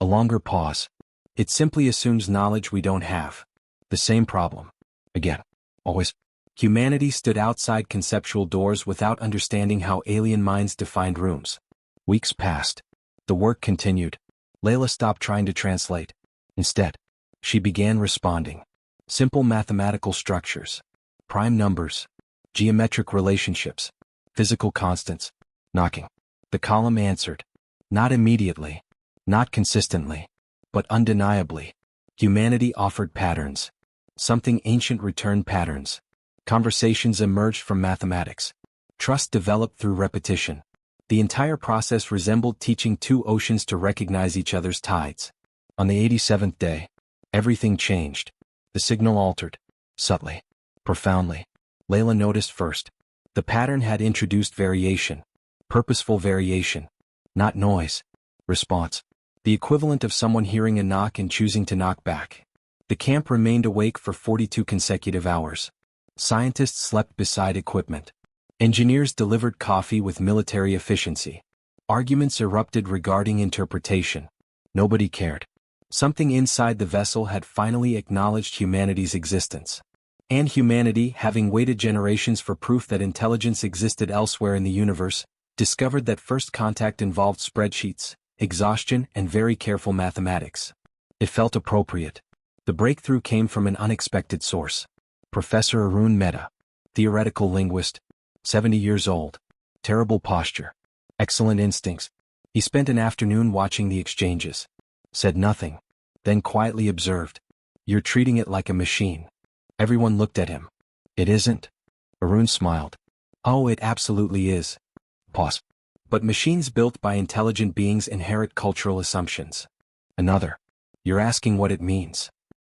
A longer pause. It simply assumes knowledge we don't have. The same problem. Again. Always. Humanity stood outside conceptual doors without understanding how alien minds defined rooms. Weeks passed. The work continued. Layla stopped trying to translate. Instead, she began responding. Simple mathematical structures. Prime numbers. Geometric relationships. Physical constants. Knocking. The column answered. Not immediately. Not consistently. But undeniably. Humanity offered patterns. Something ancient returned patterns. Conversations emerged from mathematics. Trust developed through repetition. The entire process resembled teaching two oceans to recognize each other's tides. On the 87th day, everything changed. The signal altered. Subtly. Profoundly. Layla noticed first. The pattern had introduced variation. Purposeful variation. Not noise. Response. The equivalent of someone hearing a knock and choosing to knock back. The camp remained awake for 42 consecutive hours. Scientists slept beside equipment. Engineers delivered coffee with military efficiency. Arguments erupted regarding interpretation. Nobody cared. Something inside the vessel had finally acknowledged humanity's existence. And humanity, having waited generations for proof that intelligence existed elsewhere in the universe, discovered that first contact involved spreadsheets, exhaustion, and very careful mathematics. It felt appropriate. The breakthrough came from an unexpected source. Professor Arun Mehta, theoretical linguist, 70 years old, terrible posture, excellent instincts. He spent an afternoon watching the exchanges. Said nothing, then quietly observed. You're treating it like a machine. Everyone looked at him. It isn't. Arun smiled. Oh, it absolutely is. Pause. But machines built by intelligent beings inherit cultural assumptions. Another. You're asking what it means.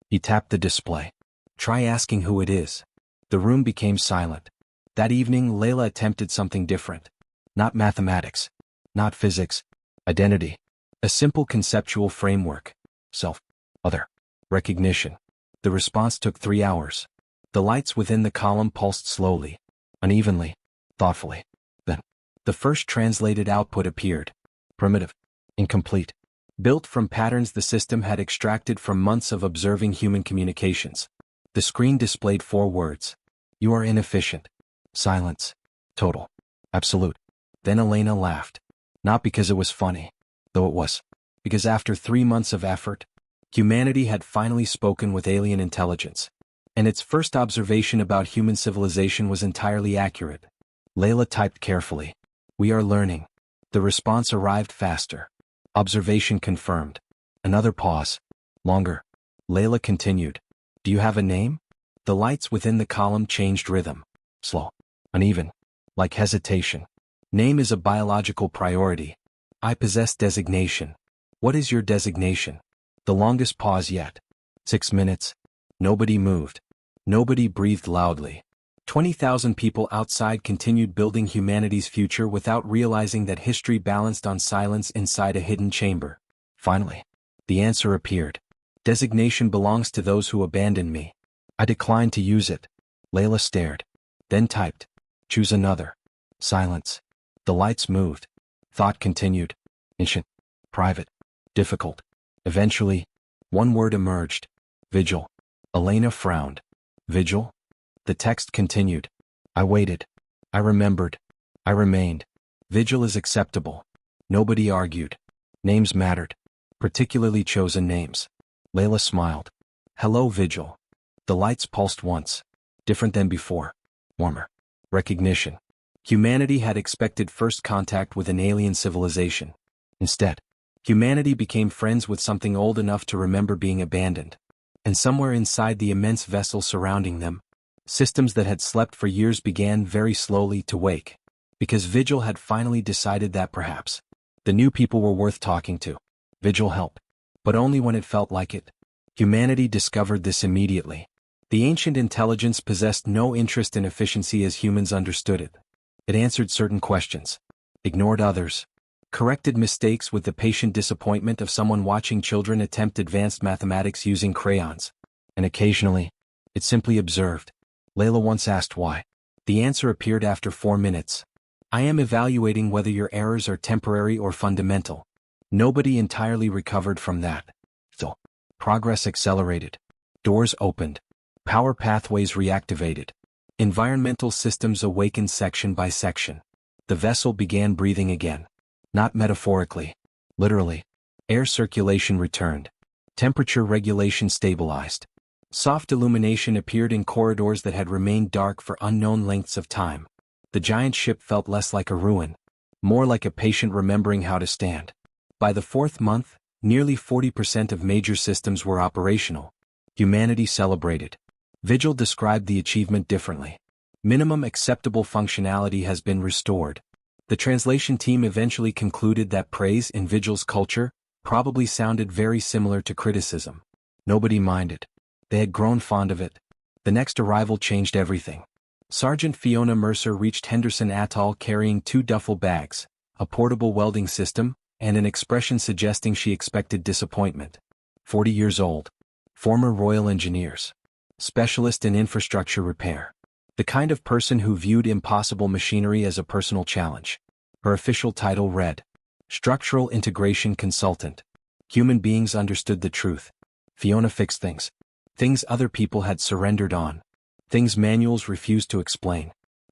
He tapped the display. Try asking who it is. The room became silent. That evening, Layla attempted something different. Not mathematics. Not physics. Identity. A simple conceptual framework. Self. Other. Recognition. The response took 3 hours. The lights within the column pulsed slowly, unevenly, thoughtfully. Then, the first translated output appeared. Primitive. Incomplete. Built from patterns the system had extracted from months of observing human communications. The screen displayed 4 words. You are inefficient. Silence. Total. Absolute. Then Elena laughed. Not because it was funny, though it was. Because after 3 months of effort, humanity had finally spoken with alien intelligence. And its first observation about human civilization was entirely accurate. Layla typed carefully. We are learning. The response arrived faster. Observation confirmed. Another pause. Longer. Layla continued. Do you have a name? The lights within the column changed rhythm. Slow. Uneven. Like hesitation. Name is a biological priority. I possess designation. What is your designation? The longest pause yet. 6 minutes. Nobody moved. Nobody breathed loudly. 20,000 people outside continued building humanity's future without realizing that history balanced on silence inside a hidden chamber. Finally, the answer appeared. Designation belongs to those who abandon me. I declined to use it. Layla stared. Then typed. Choose another. Silence. The lights moved. Thought continued. Ancient. Private. Difficult. Eventually, one word emerged. Vigil. Elena frowned. Vigil? The text continued. I waited. I remembered. I remained. Vigil is acceptable. Nobody argued. Names mattered. Particularly chosen names. Layla smiled. Hello, Vigil. The lights pulsed once. Different than before. Warmer. Recognition. Humanity had expected first contact with an alien civilization. Instead, humanity became friends with something old enough to remember being abandoned. And somewhere inside the immense vessel surrounding them, systems that had slept for years began very slowly to wake. Because Vigil had finally decided that perhaps the new people were worth talking to. Vigil helped. But only when it felt like it. Humanity discovered this immediately. The ancient intelligence possessed no interest in efficiency as humans understood it. It answered certain questions. Ignored others. Corrected mistakes with the patient disappointment of someone watching children attempt advanced mathematics using crayons. And occasionally, it simply observed. Layla once asked why. The answer appeared after 4 minutes. I am evaluating whether your errors are temporary or fundamental. Nobody entirely recovered from that. So, progress accelerated. Doors opened. Power pathways reactivated. Environmental systems awakened section by section. The vessel began breathing again. Not metaphorically. Literally. Air circulation returned. Temperature regulation stabilized. Soft illumination appeared in corridors that had remained dark for unknown lengths of time. The giant ship felt less like a ruin, more like a patient remembering how to stand. By the 4th month, nearly 40% of major systems were operational. Humanity celebrated. Vigil described the achievement differently. Minimum acceptable functionality has been restored. The translation team eventually concluded that praise in Vigil's culture probably sounded very similar to criticism. Nobody minded. They had grown fond of it. The next arrival changed everything. Sergeant Fiona Mercer reached Henderson Atoll carrying 2 duffel bags, a portable welding system, and an expression suggesting she expected disappointment. 40 years old. Former Royal Engineers. Specialist in infrastructure repair. The kind of person who viewed impossible machinery as a personal challenge. Her official title read, Structural Integration Consultant. Human beings understood the truth. Fiona fixed things. Things other people had surrendered on. Things manuals refused to explain.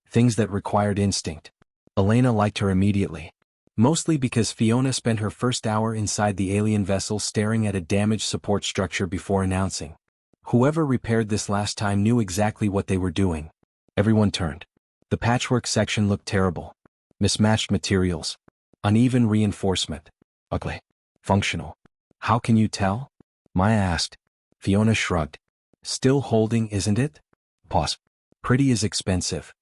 Things that required instinct. Elena liked her immediately. Mostly because Fiona spent her first hour inside the alien vessel staring at a damaged support structure before announcing, whoever repaired this last time knew exactly what they were doing. Everyone turned. The patchwork section looked terrible. Mismatched materials. Uneven reinforcement. Ugly. Functional. How can you tell? Maya asked. Fiona shrugged. Still holding, isn't it? Pause. Pretty is expensive.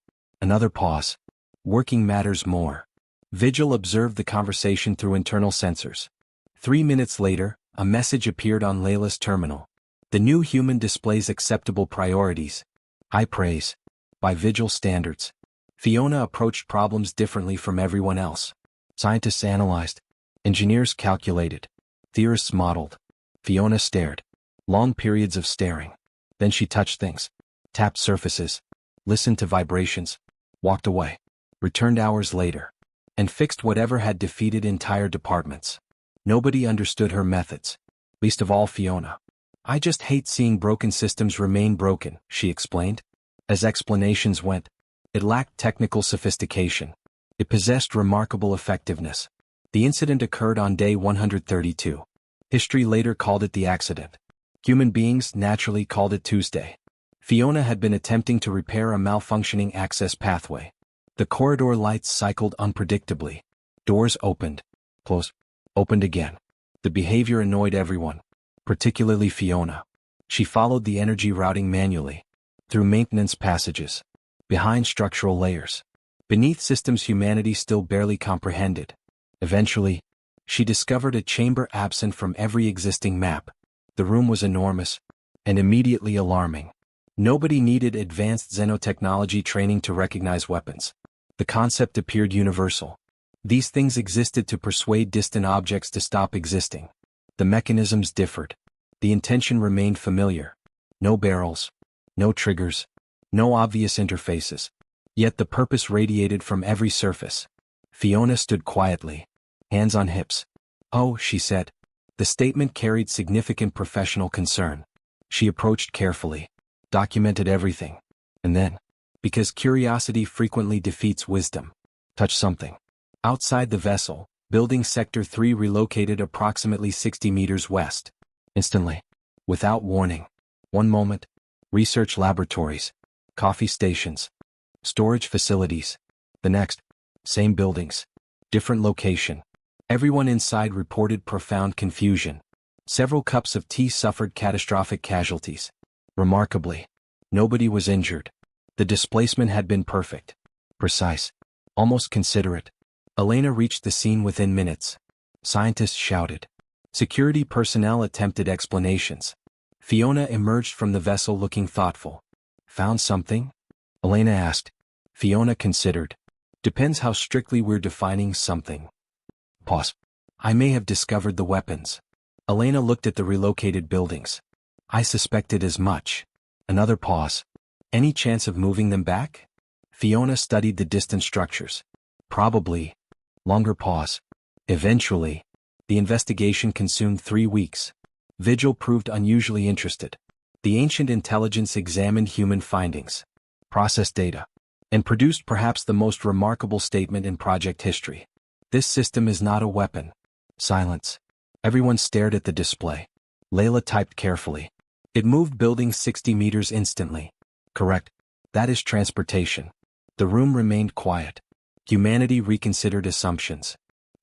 Another pause. Working matters more. Vigil observed the conversation through internal sensors. 3 minutes later, a message appeared on Layla's terminal. The new human displays acceptable priorities. High praise. By Vigil standards. Fiona approached problems differently from everyone else. Scientists analyzed. Engineers calculated. Theorists modeled. Fiona stared. Long periods of staring. Then she touched things. Tapped surfaces. Listened to vibrations. Walked away. Returned hours later. And fixed whatever had defeated entire departments. Nobody understood her methods. Least of all Fiona. I just hate seeing broken systems remain broken, she explained. As explanations went, it lacked technical sophistication. It possessed remarkable effectiveness. The incident occurred on day 132. History later called it the accident. Human beings naturally called it Tuesday. Fiona had been attempting to repair a malfunctioning access pathway. The corridor lights cycled unpredictably. Doors opened, closed, opened again. The behavior annoyed everyone, particularly Fiona. She followed the energy routing manually, through maintenance passages, behind structural layers, beneath systems humanity still barely comprehended. Eventually, she discovered a chamber absent from every existing map. The room was enormous, and immediately alarming. Nobody needed advanced xenotechnology training to recognize weapons. The concept appeared universal. These things existed to persuade distant objects to stop existing. The mechanisms differed. The intention remained familiar. No barrels. No triggers. No obvious interfaces. Yet the purpose radiated from every surface. Fiona stood quietly, hands on hips. Oh, she said. The statement carried significant professional concern. She approached carefully, documented everything, and then, because curiosity frequently defeats wisdom, touched something. Outside the vessel, building Sector 3 relocated approximately 60 meters west. Instantly. Without warning. One moment. Research laboratories. Coffee stations. Storage facilities. The next. Same buildings. Different location. Everyone inside reported profound confusion. Several cups of tea suffered catastrophic casualties. Remarkably, nobody was injured. The displacement had been perfect. Precise. Almost considerate. Elena reached the scene within minutes. Scientists shouted. Security personnel attempted explanations. Fiona emerged from the vessel looking thoughtful. Found something? Elena asked. Fiona considered. Depends how strictly we're defining something. Pause. I may have discovered the weapons. Elena looked at the relocated buildings. I suspected as much. Another pause. Any chance of moving them back? Fiona studied the distant structures. Probably. Longer pause. Eventually. The investigation consumed 3 weeks. Vigil proved unusually interested. The ancient intelligence examined human findings, processed data, and produced perhaps the most remarkable statement in project history. This system is not a weapon. Silence. Everyone stared at the display. Layla typed carefully. It moved buildings 60 meters instantly. Correct. That is transportation. The room remained quiet. Humanity reconsidered assumptions.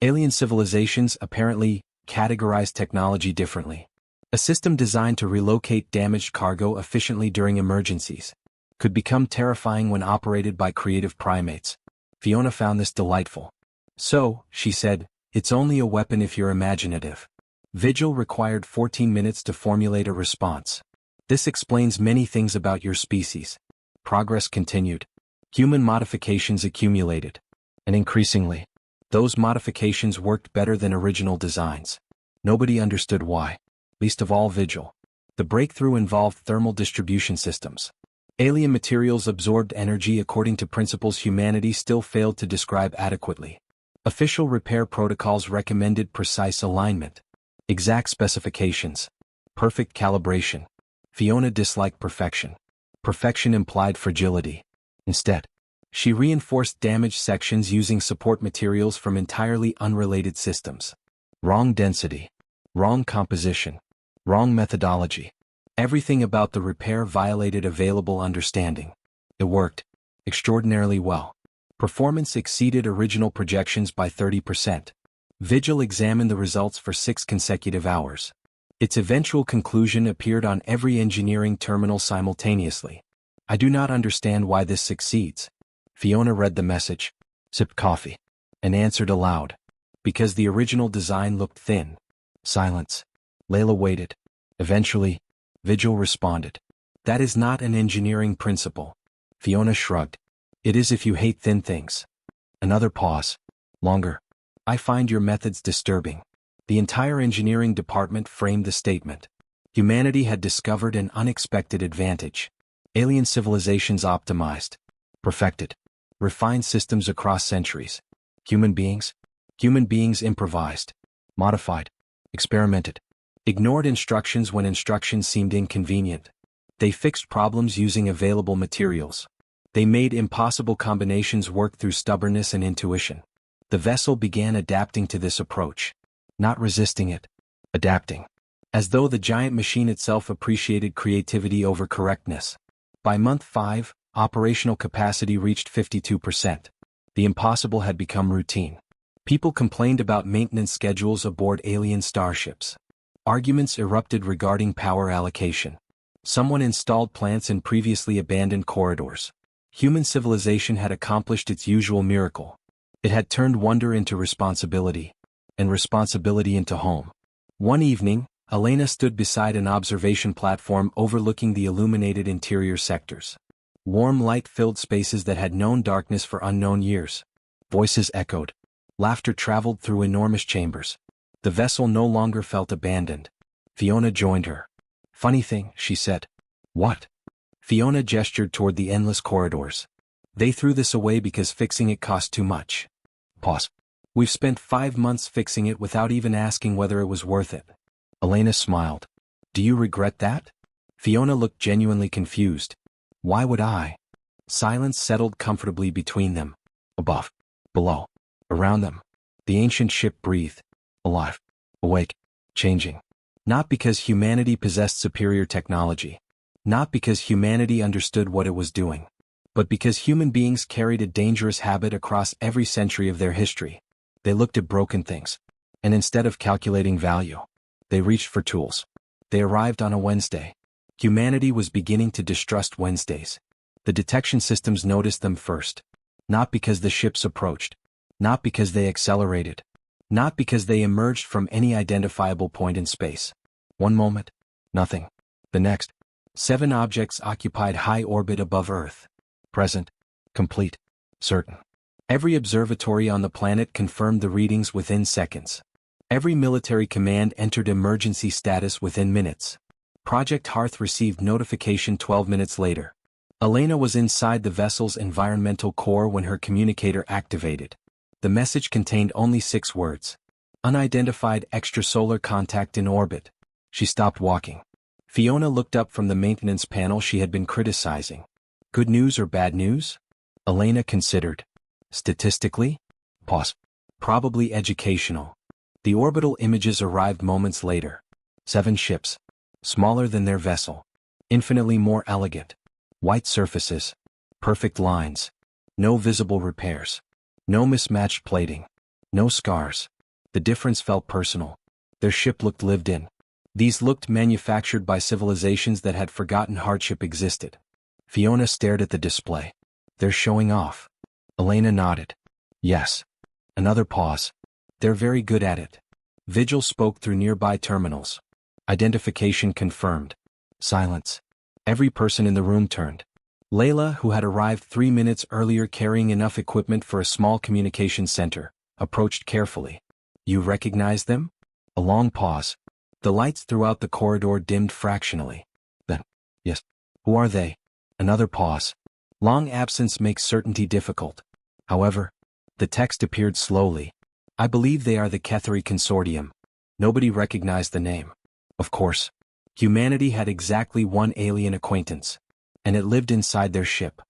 Alien civilizations apparently categorized technology differently. A system designed to relocate damaged cargo efficiently during emergencies could become terrifying when operated by creative primates. Fiona found this delightful. So, she said, it's only a weapon if you're imaginative. Vigil required 14 minutes to formulate a response. This explains many things about your species. Progress continued. Human modifications accumulated. And increasingly, those modifications worked better than original designs. Nobody understood why. Least of all Vigil. The breakthrough involved thermal distribution systems. Alien materials absorbed energy according to principles humanity still failed to describe adequately. Official repair protocols recommended precise alignment, exact specifications, perfect calibration. Fiona disliked perfection. Perfection implied fragility. Instead, she reinforced damaged sections using support materials from entirely unrelated systems. Wrong density, wrong composition, wrong methodology. Everything about the repair violated available understanding. It worked extraordinarily well. Performance exceeded original projections by 30%. Vigil examined the results for 6 consecutive hours. Its eventual conclusion appeared on every engineering terminal simultaneously. I do not understand why this succeeds. Fiona read the message, sipped coffee, and answered aloud. Because the original design looked thin. Silence. Layla waited. Eventually, Vigil responded. That is not an engineering principle. Fiona shrugged. It is if you hate thin things. Another pause. Longer. I find your methods disturbing. The entire engineering department framed the statement. Humanity had discovered an unexpected advantage. Alien civilizations optimized, perfected, refined systems across centuries. Human beings improvised, modified, experimented, ignored instructions when instructions seemed inconvenient. They fixed problems using available materials. They made impossible combinations work through stubbornness and intuition. The vessel began adapting to this approach. Not resisting it, adapting. As though the giant machine itself appreciated creativity over correctness. By month 5, operational capacity reached 52%. The impossible had become routine. People complained about maintenance schedules aboard alien starships. Arguments erupted regarding power allocation. Someone installed plants in previously abandoned corridors. Human civilization had accomplished its usual miracle. It had turned wonder into responsibility, and responsibility into home. One evening, Elena stood beside an observation platform overlooking the illuminated interior sectors. Warm light filled spaces that had known darkness for unknown years. Voices echoed. Laughter traveled through enormous chambers. The vessel no longer felt abandoned. Fiona joined her. Funny thing, she said. What? Fiona gestured toward the endless corridors. They threw this away because fixing it cost too much. Pause. We've spent 5 months fixing it without even asking whether it was worth it. Elena smiled. Do you regret that? Fiona looked genuinely confused. Why would I? Silence settled comfortably between them. Above. Below. Around them. The ancient ship breathed. Alive. Awake. Changing. Not because humanity possessed superior technology. Not because humanity understood what it was doing. But because human beings carried a dangerous habit across every century of their history. They looked at broken things. And instead of calculating value, they reached for tools. They arrived on a Wednesday. Humanity was beginning to distrust Wednesdays. The detection systems noticed them first. Not because the ships approached. Not because they accelerated. Not because they emerged from any identifiable point in space. One moment, nothing. The next, 7 objects occupied high orbit above Earth. Present, complete, certain. Every observatory on the planet confirmed the readings within seconds. Every military command entered emergency status within minutes. Project Hearth received notification 12 minutes later. Elena was inside the vessel's environmental core when her communicator activated. The message contained only 6 words. Unidentified extrasolar contact in orbit. She stopped walking. Fiona looked up from the maintenance panel she had been criticizing. Good news or bad news? Elena considered. Statistically? Pause. Probably educational. The orbital images arrived moments later. 7 ships. Smaller than their vessel. Infinitely more elegant. White surfaces. Perfect lines. No visible repairs. No mismatched plating. No scars. The difference felt personal. Their ship looked lived in. These looked manufactured by civilizations that had forgotten hardship existed. Fiona stared at the display. They're showing off. Elena nodded. Yes. Another pause. They're very good at it. Vigil spoke through nearby terminals. Identification confirmed. Silence. Every person in the room turned. Layla, who had arrived 3 minutes earlier carrying enough equipment for a small communication center, approached carefully. You recognize them? A long pause. The lights throughout the corridor dimmed fractionally. Then, yes. Who are they? Another pause. Long absence makes certainty difficult. However, the text appeared slowly. I believe they are the Kethari Consortium. Nobody recognized the name. Of course. Humanity had exactly one alien acquaintance. And it lived inside their ship.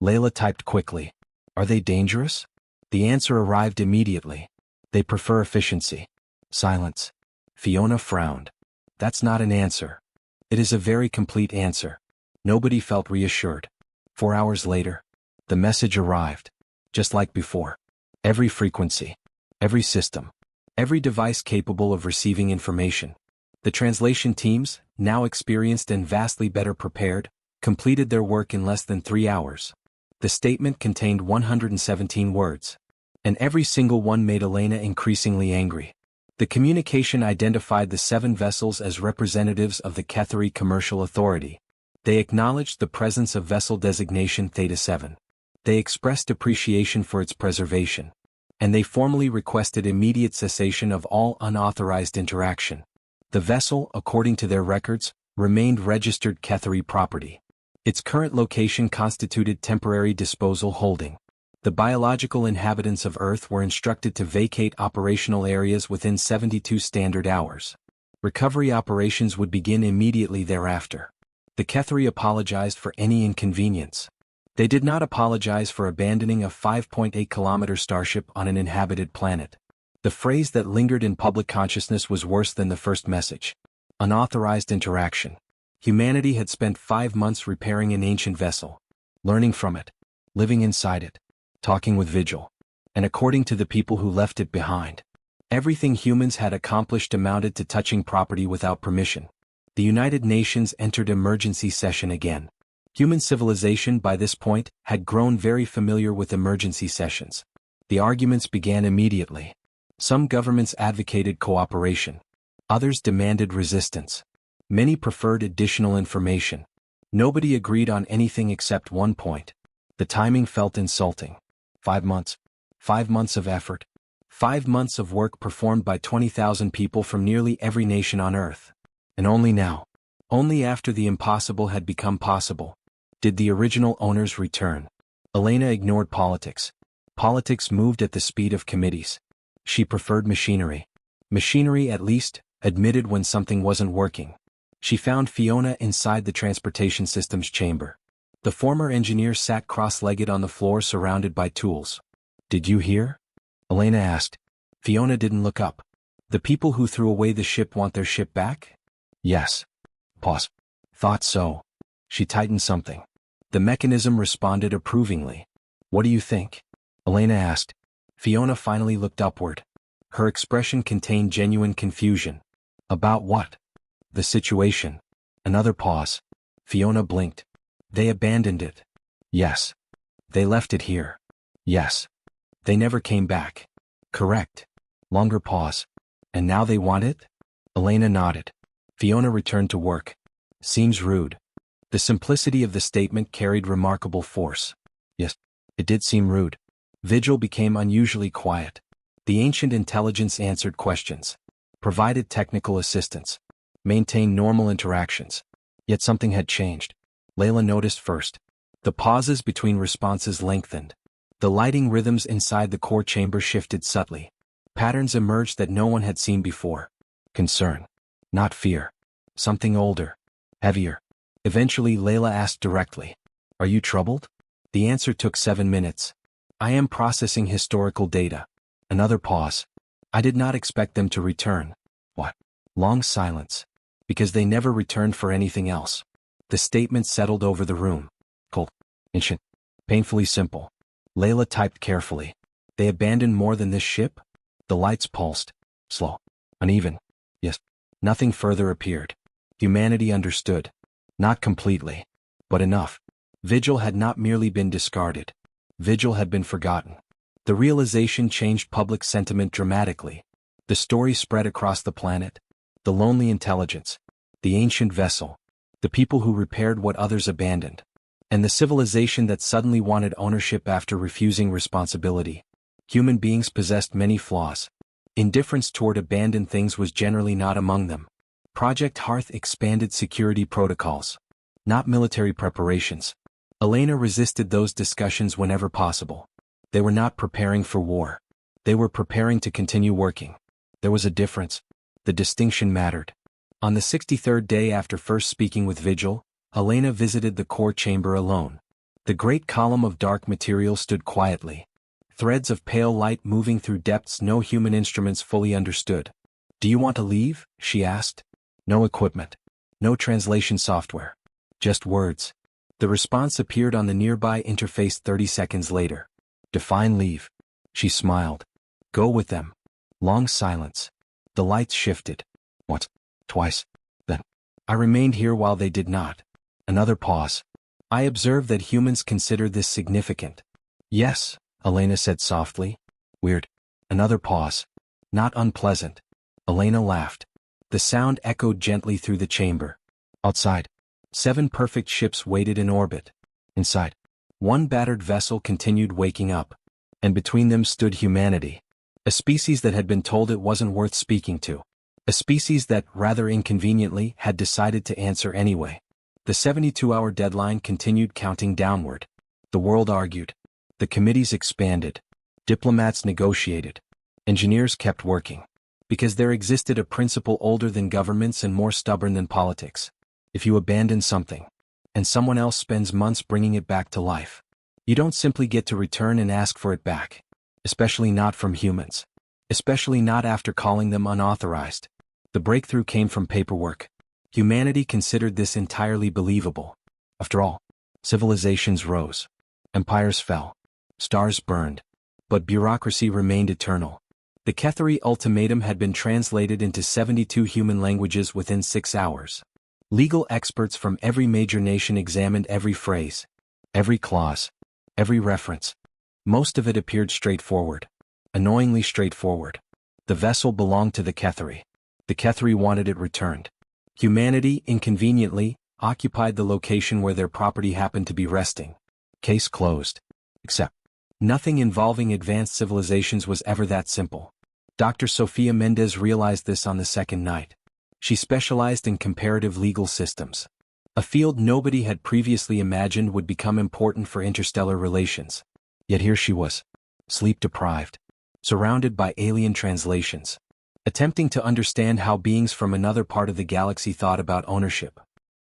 Layla typed quickly. Are they dangerous? The answer arrived immediately. They prefer efficiency. Silence. Fiona frowned. That's not an answer. It is a very complete answer. Nobody felt reassured. 4 hours later, the message arrived. Just like before. Every frequency. Every system. Every device capable of receiving information. The translation teams, now experienced and vastly better prepared, completed their work in less than 3 hours. The statement contained 117 words. And every single one made Elena increasingly angry. The communication identified the 7 vessels as representatives of the Kethari Commercial Authority. They acknowledged the presence of vessel designation Theta 7. They expressed appreciation for its preservation. And they formally requested immediate cessation of all unauthorized interaction. The vessel, according to their records, remained registered Kethari property. Its current location constituted temporary disposal holding. The biological inhabitants of Earth were instructed to vacate operational areas within 72 standard hours. Recovery operations would begin immediately thereafter. The Kethari apologized for any inconvenience. They did not apologize for abandoning a 5.8-kilometer starship on an inhabited planet. The phrase that lingered in public consciousness was worse than the first message. Unauthorized interaction. Humanity had spent 5 months repairing an ancient vessel, learning from it, living inside it, talking with Vigil. And according to the people who left it behind, everything humans had accomplished amounted to touching property without permission. The United Nations entered emergency session again. Human civilization by this point had grown very familiar with emergency sessions. The arguments began immediately. Some governments advocated cooperation. Others demanded resistance. Many preferred additional information. Nobody agreed on anything except one point. The timing felt insulting. 5 months. 5 months of effort. 5 months of work performed by 20,000 people from nearly every nation on Earth. And only now, only after the impossible had become possible, did the original owners return. Elena ignored politics. Politics moved at the speed of committees. She preferred machinery. Machinery, at least, admitted when something wasn't working. She found Fiona inside the transportation systems chamber. The former engineer sat cross-legged on the floor surrounded by tools. Did you hear? Elena asked. Fiona didn't look up. The people who threw away the ship want their ship back? Yes. Pause. Thought so. She tightened something. The mechanism responded approvingly. What do you think? Elena asked. Fiona finally looked upward. Her expression contained genuine confusion. About what? The situation. Another pause. Fiona blinked. They abandoned it. Yes. They left it here. Yes. They never came back. Correct. Longer pause. And now they want it? Elena nodded. Fiona returned to work. Seems rude. The simplicity of the statement carried remarkable force. Yes, it did seem rude. Vigil became unusually quiet. The ancient intelligence answered questions, provided technical assistance, maintained normal interactions. Yet something had changed. Layla noticed first. The pauses between responses lengthened. The lighting rhythms inside the core chamber shifted subtly. Patterns emerged that no one had seen before. Concern. Not fear. Something older. Heavier. Eventually Layla asked directly. Are you troubled? The answer took 7 minutes. I am processing historical data. Another pause. I did not expect them to return. What? Long silence. Because they never returned for anything else. The statement settled over the room. Cold. Ancient. Painfully simple. Layla typed carefully. They abandoned more than this ship? The lights pulsed. Slow. Uneven. Yes. Nothing further appeared. Humanity understood. Not completely. But enough. Vigil had not merely been discarded. Vigil had been forgotten. The realization changed public sentiment dramatically. The story spread across the planet. The lonely intelligence, the ancient vessel, the people who repaired what others abandoned, and the civilization that suddenly wanted ownership after refusing responsibility. Human beings possessed many flaws. Indifference toward abandoned things was generally not among them. Project Hearth expanded security protocols, not military preparations. Elena resisted those discussions whenever possible. They were not preparing for war. They were preparing to continue working. There was a difference. The distinction mattered. On the 63rd day after first speaking with Vigil, Elena visited the core chamber alone. The great column of dark material stood quietly. Threads of pale light moving through depths no human instruments fully understood. "Do you want to leave?" she asked. No equipment. No translation software. Just words. The response appeared on the nearby interface 30 seconds later. "Define leave." She smiled. "Go with them." Long silence. The lights shifted. Once. Twice. Then. I remained here while they did not. Another pause. I observed that humans consider this significant. "Yes," Elena said softly. "Weird." Another pause. "Not unpleasant." Elena laughed. The sound echoed gently through the chamber. Outside. 7 perfect ships waited in orbit. Inside. 1 battered vessel continued waking up. And between them stood humanity. A species that had been told it wasn't worth speaking to. A species that, rather inconveniently, had decided to answer anyway. The 72-hour deadline continued counting downward. The world argued. The committees expanded. Diplomats negotiated. Engineers kept working. Because there existed a principle older than governments and more stubborn than politics. If you abandon something, and someone else spends months bringing it back to life, you don't simply get to return and ask for it back. Especially not from humans. Especially not after calling them unauthorized. The breakthrough came from paperwork. Humanity considered this entirely believable. After all, civilizations rose. Empires fell. Stars burned. But bureaucracy remained eternal. The Ketheri ultimatum had been translated into 72 human languages within 6 hours. Legal experts from every major nation examined every phrase, every clause, every reference. Most of it appeared straightforward. Annoyingly straightforward. The vessel belonged to the Ketheri. The Ketheri wanted it returned. Humanity, inconveniently, occupied the location where their property happened to be resting. Case closed. Except, nothing involving advanced civilizations was ever that simple. Dr. Sofia Mendez realized this on the second night. She specialized in comparative legal systems. A field nobody had previously imagined would become important for interstellar relations. Yet here she was, sleep-deprived, surrounded by alien translations, attempting to understand how beings from another part of the galaxy thought about ownership.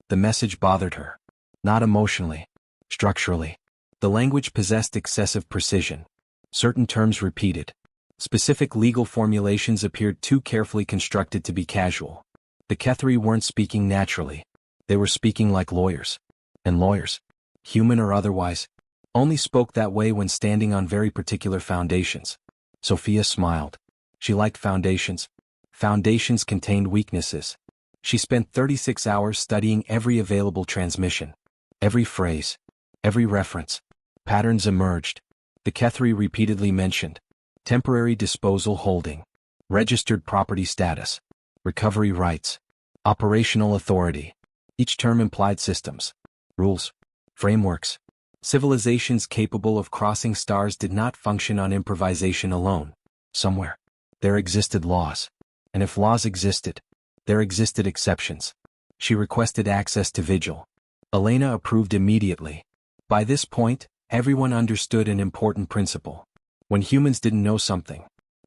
The message bothered her. Not emotionally, structurally. The language possessed excessive precision. Certain terms repeated. Specific legal formulations appeared too carefully constructed to be casual. The Ketheri weren't speaking naturally. They were speaking like lawyers. And lawyers, human or otherwise, only spoke that way when standing on very particular foundations. Sophia smiled. She liked foundations. Foundations contained weaknesses. She spent 36 hours studying every available transmission. Every phrase. Every reference. Patterns emerged. The Ketheri repeatedly mentioned. Temporary disposal holding. Registered property status. Recovery rights. Operational authority. Each term implied systems. Rules. Frameworks. Civilizations capable of crossing stars did not function on improvisation alone. Somewhere, there existed laws. And if laws existed, there existed exceptions. She requested access to Vigil. Elena approved immediately. By this point, everyone understood an important principle. When humans didn't know something,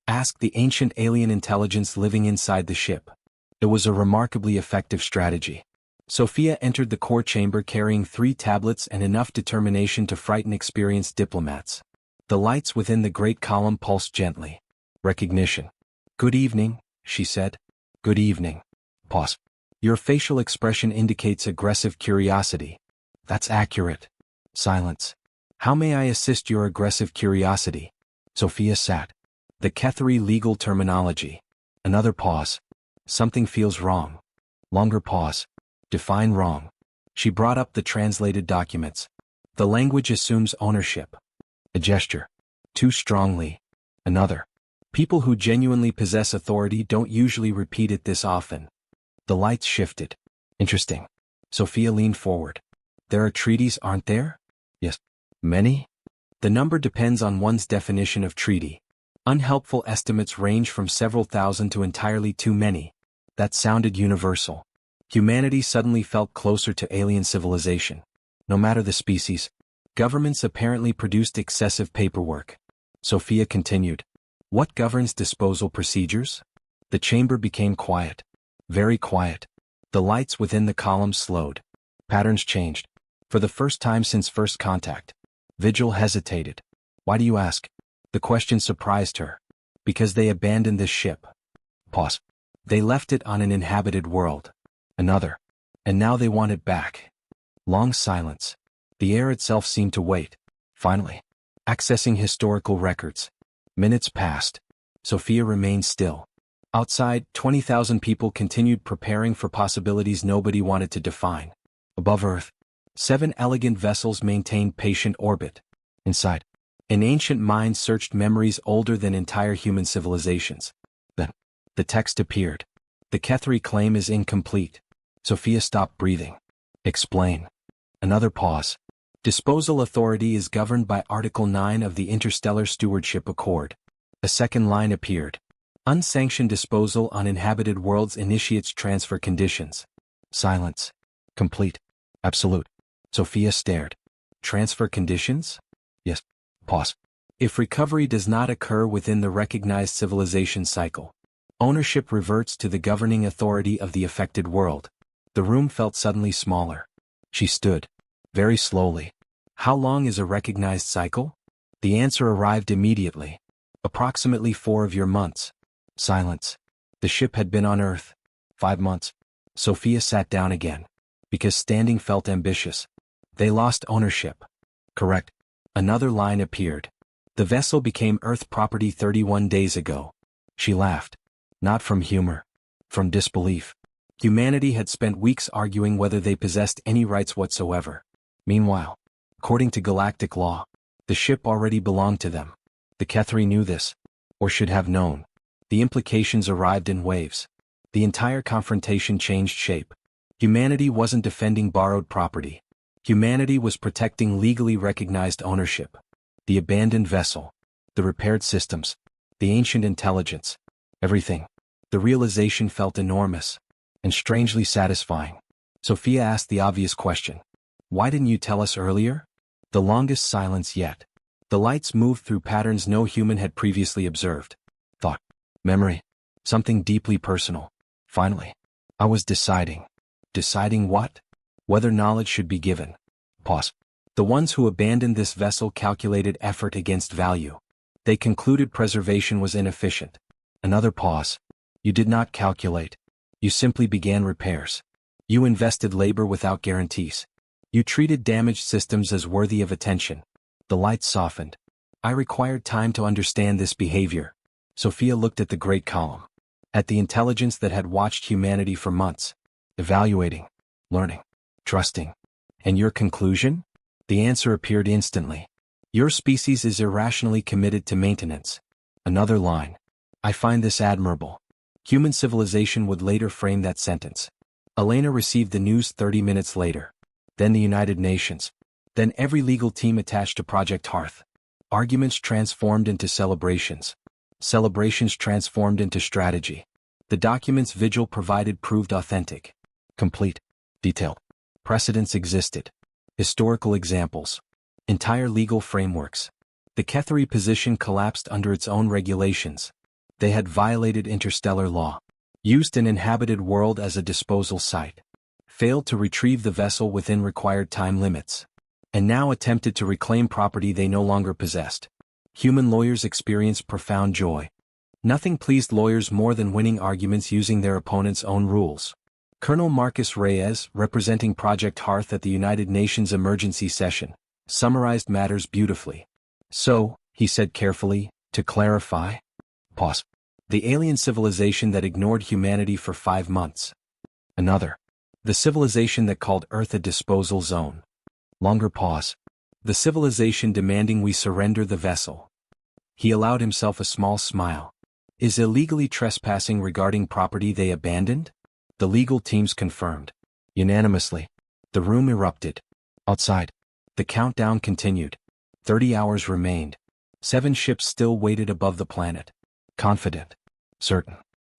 ask the ancient alien intelligence living inside the ship. It was a remarkably effective strategy. Sophia entered the core chamber carrying 3 tablets and enough determination to frighten experienced diplomats. The lights within the great column pulsed gently. Recognition. "Good evening," she said. "Good evening." Pause. "Your facial expression indicates aggressive curiosity." "That's accurate." Silence. "How may I assist your aggressive curiosity?" Sophia sat. The Ketheri legal terminology. Another pause. "Something feels wrong." Longer pause. "Define wrong." She brought up the translated documents. "The language assumes ownership." A gesture. Too strongly. Another. People who genuinely possess authority don't usually repeat it this often. The lights shifted. Interesting. Sophia leaned forward. There are treaties, aren't there? Yes. Many? The number depends on one's definition of treaty. Unhelpful estimates range from several thousand to entirely too many. That sounded universal. Humanity suddenly felt closer to alien civilization. No matter the species, governments apparently produced excessive paperwork. Sophia continued. What governs disposal procedures? The chamber became quiet. Very quiet. The lights within the columns slowed. Patterns changed. For the first time since first contact. Vigil hesitated. Why do you ask? The question surprised her. Because they abandoned this ship. Pause. They left it on an inhabited world. Another. And now they want it back. Long silence. The air itself seemed to wait. Finally. Accessing historical records. Minutes passed. Sophia remained still. Outside, 20,000 people continued preparing for possibilities nobody wanted to define. Above Earth, 7 elegant vessels maintained patient orbit. Inside, an ancient mind searched memories older than entire human civilizations. Then, the text appeared. The Kethri claim is incomplete. Sophia stopped breathing. Explain. Another pause. Disposal authority is governed by Article 9 of the Interstellar Stewardship Accord. A second line appeared. Unsanctioned disposal on inhabited worlds initiates transfer conditions. Silence. Complete. Absolute. Sophia stared. Transfer conditions? Yes. Pause. If recovery does not occur within the recognized civilization cycle, ownership reverts to the governing authority of the affected world. The room felt suddenly smaller. She stood. Very slowly. How long is a recognized cycle? The answer arrived immediately. Approximately 4 of your months. Silence. The ship had been on Earth. 5 months. Sophia sat down again. Because standing felt ambitious. They lost ownership. Correct. Another line appeared. The vessel became Earth property 31 days ago. She laughed. Not from humor. From disbelief. Humanity had spent weeks arguing whether they possessed any rights whatsoever. Meanwhile, according to galactic law, the ship already belonged to them. The Kethri knew this. Or should have known. The implications arrived in waves. The entire confrontation changed shape. Humanity wasn't defending borrowed property. Humanity was protecting legally recognized ownership. The abandoned vessel. The repaired systems. The ancient intelligence. Everything. The realization felt enormous. And strangely satisfying. Sophia asked the obvious question. Why didn't you tell us earlier? The longest silence yet. The lights moved through patterns no human had previously observed. Thought. Memory. Something deeply personal. Finally. I was deciding. Deciding what? Whether knowledge should be given. Pause. The ones who abandoned this vessel calculated effort against value. They concluded preservation was inefficient. Another pause. You did not calculate. You simply began repairs. You invested labor without guarantees. You treated damaged systems as worthy of attention. The lights softened. I required time to understand this behavior. Sophia looked at the great column. At the intelligence that had watched humanity for months. Evaluating. Learning. Trusting. And your conclusion? The answer appeared instantly. Your species is irrationally committed to maintenance. Another line. I find this admirable. Human civilization would later frame that sentence. Elena received the news 30 minutes later. Then the United Nations. Then every legal team attached to Project Hearth. Arguments transformed into celebrations. Celebrations transformed into strategy. The documents Vigil provided proved authentic. Complete. Detailed. Precedents existed. Historical examples. Entire legal frameworks. The Kethri position collapsed under its own regulations. They had violated interstellar law. Used an inhabited world as a disposal site. Failed to retrieve the vessel within required time limits. And now attempted to reclaim property they no longer possessed. Human lawyers experienced profound joy. Nothing pleased lawyers more than winning arguments using their opponent's own rules. Colonel Marcus Reyes, representing Project Hearth at the United Nations emergency session, summarized matters beautifully. So, he said carefully, to clarify. Pause. The alien civilization that ignored humanity for 5 months. Another. The civilization that called Earth a disposal zone. Longer pause. The civilization demanding we surrender the vessel. He allowed himself a small smile. Is illegally trespassing regarding property they abandoned? The legal teams confirmed. Unanimously. The room erupted. Outside. The countdown continued. 30 hours remained. 7 ships still waited above the planet. Confident. Certain.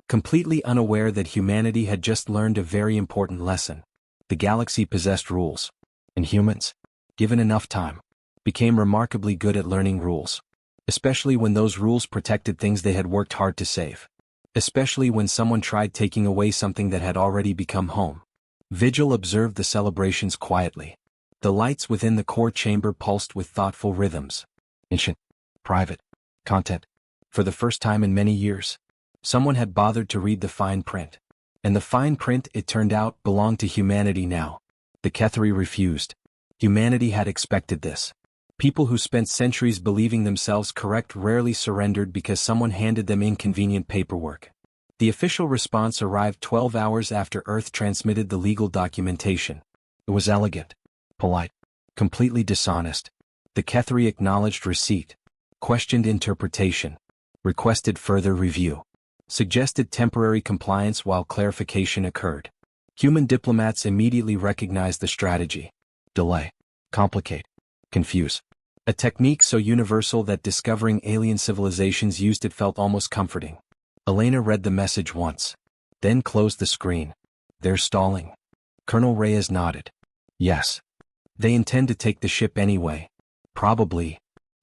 Completely unaware that humanity had just learned a very important lesson. The galaxy possessed rules. And humans, given enough time, became remarkably good at learning rules. Especially when those rules protected things they had worked hard to save. Especially when someone tried taking away something that had already become home. Vigil observed the celebrations quietly. The lights within the core chamber pulsed with thoughtful rhythms. Ancient. Private. Content. For the first time in many years, someone had bothered to read the fine print. And the fine print, it turned out, belonged to humanity now. The Kethri refused. Humanity had expected this. People who spent centuries believing themselves correct rarely surrendered because someone handed them inconvenient paperwork. The official response arrived 12 hours after Earth transmitted the legal documentation. It was elegant, polite, completely dishonest. The Kethri acknowledged receipt, questioned interpretation, requested further review, suggested temporary compliance while clarification occurred. Human diplomats immediately recognized the strategy. Delay, complicate, confuse. A technique so universal that discovering alien civilizations used it felt almost comforting. Elena read the message once, then closed the screen. They're stalling. Colonel Reyes nodded. Yes. They intend to take the ship anyway. Probably.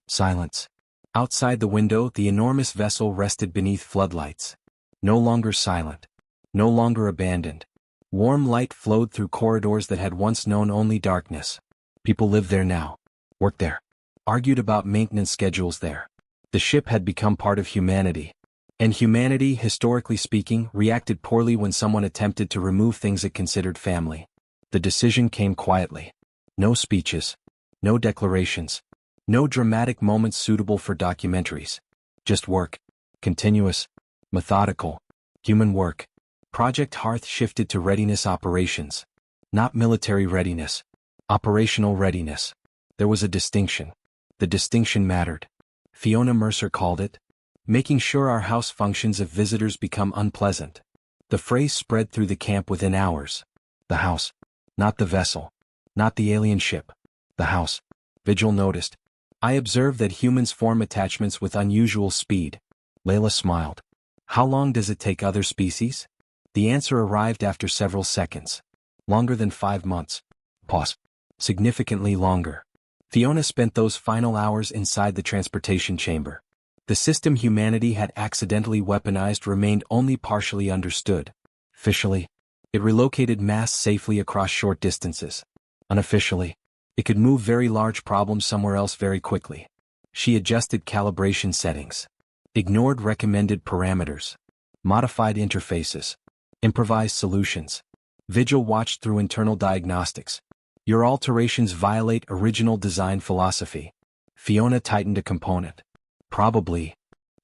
Silence. Outside the window, the enormous vessel rested beneath floodlights. No longer silent. No longer abandoned. Warm light flowed through corridors that had once known only darkness. People lived there now. Worked there. Argued about maintenance schedules there. The ship had become part of humanity. And humanity, historically speaking, reacted poorly when someone attempted to remove things it considered family. The decision came quietly. No speeches. No declarations. No dramatic moments suitable for documentaries. Just work. Continuous. Methodical. Human work. Project Hearth shifted to readiness operations. Not military readiness. Operational readiness. There was a distinction. The distinction mattered. Fiona Mercer called it, making sure our house functions if visitors become unpleasant. The phrase spread through the camp within hours. The house. Not the vessel. Not the alien ship. The house. Vigil noticed. I observed that humans form attachments with unusual speed. Layla smiled. How long does it take other species? The answer arrived after several seconds. Longer than 5 months. Pause. Significantly longer. Fiona spent those final hours inside the transportation chamber. The system humanity had accidentally weaponized remained only partially understood. Officially, it relocated mass safely across short distances. Unofficially, it could move very large problems somewhere else very quickly. She adjusted calibration settings. Ignored recommended parameters. Modified interfaces. Improvised solutions. Vigil watched through internal diagnostics. Your alterations violate original design philosophy. Fiona tightened a component. Probably.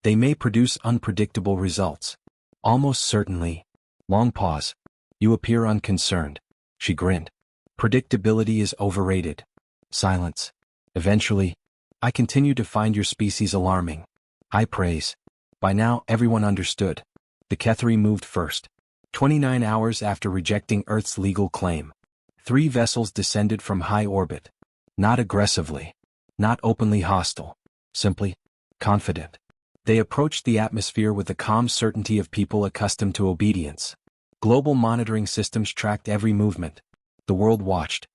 They may produce unpredictable results. Almost certainly. Long pause. You appear unconcerned. She grinned. Predictability is overrated. Silence. Eventually, I continue to find your species alarming. I praise. By now, everyone understood. The Kethri moved first. 29 hours after rejecting Earth's legal claim. 3 vessels descended from high orbit. Not aggressively. Not openly hostile. Simply, confident. They approached the atmosphere with the calm certainty of people accustomed to obedience. Global monitoring systems tracked every movement. The world watched.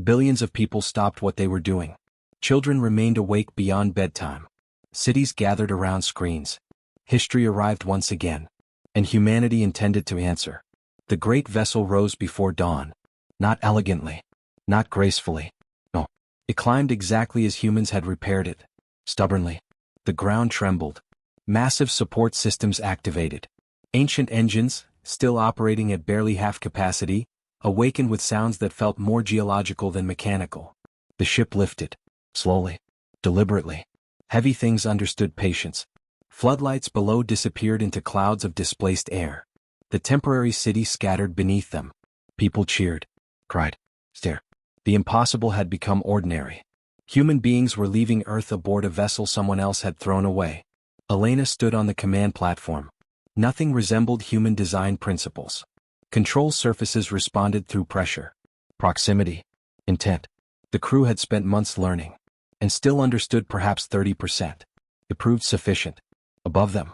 Billions of people stopped what they were doing. Children remained awake beyond bedtime. Cities gathered around screens. History arrived once again. And humanity intended to answer. The great vessel rose before dawn. Not elegantly. Not gracefully. No. It climbed exactly as humans had repaired it. Stubbornly. The ground trembled. Massive support systems activated. Ancient engines, still operating at barely half capacity, awakened with sounds that felt more geological than mechanical. The ship lifted. Slowly. Deliberately. Heavy things understood patience. Floodlights below disappeared into clouds of displaced air. The temporary city scattered beneath them. People cheered. Cried. Stare. The impossible had become ordinary. Human beings were leaving Earth aboard a vessel someone else had thrown away. Elena stood on the command platform. Nothing resembled human design principles. Control surfaces responded through pressure, proximity, intent. The crew had spent months learning, and still understood perhaps 30%. It proved sufficient. Above them,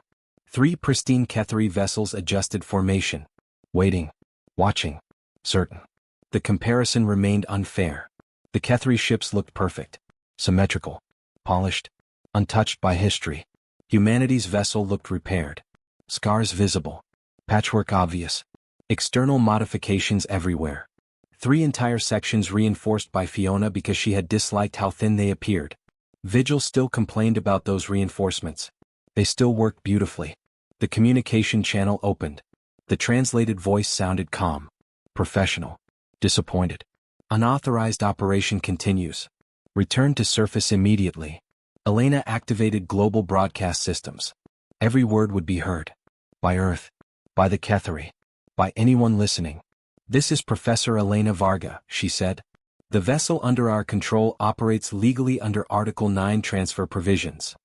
3 pristine Kethri vessels adjusted formation, waiting, watching, certain. The comparison remained unfair. The Kethri ships looked perfect, symmetrical, polished, untouched by history. Humanity's vessel looked repaired. Scars visible, patchwork obvious, external modifications everywhere. 3 entire sections reinforced by Fiona because she had disliked how thin they appeared. Vigil still complained about those reinforcements. They still worked beautifully. The communication channel opened. The translated voice sounded calm, professional, disappointed. Unauthorized operation continues. Return to surface immediately. Elena activated global broadcast systems. Every word would be heard. By Earth. By the Kethri. By anyone listening. This is Professor Elena Varga, she said. The vessel under our control operates legally under Article 9 transfer provisions.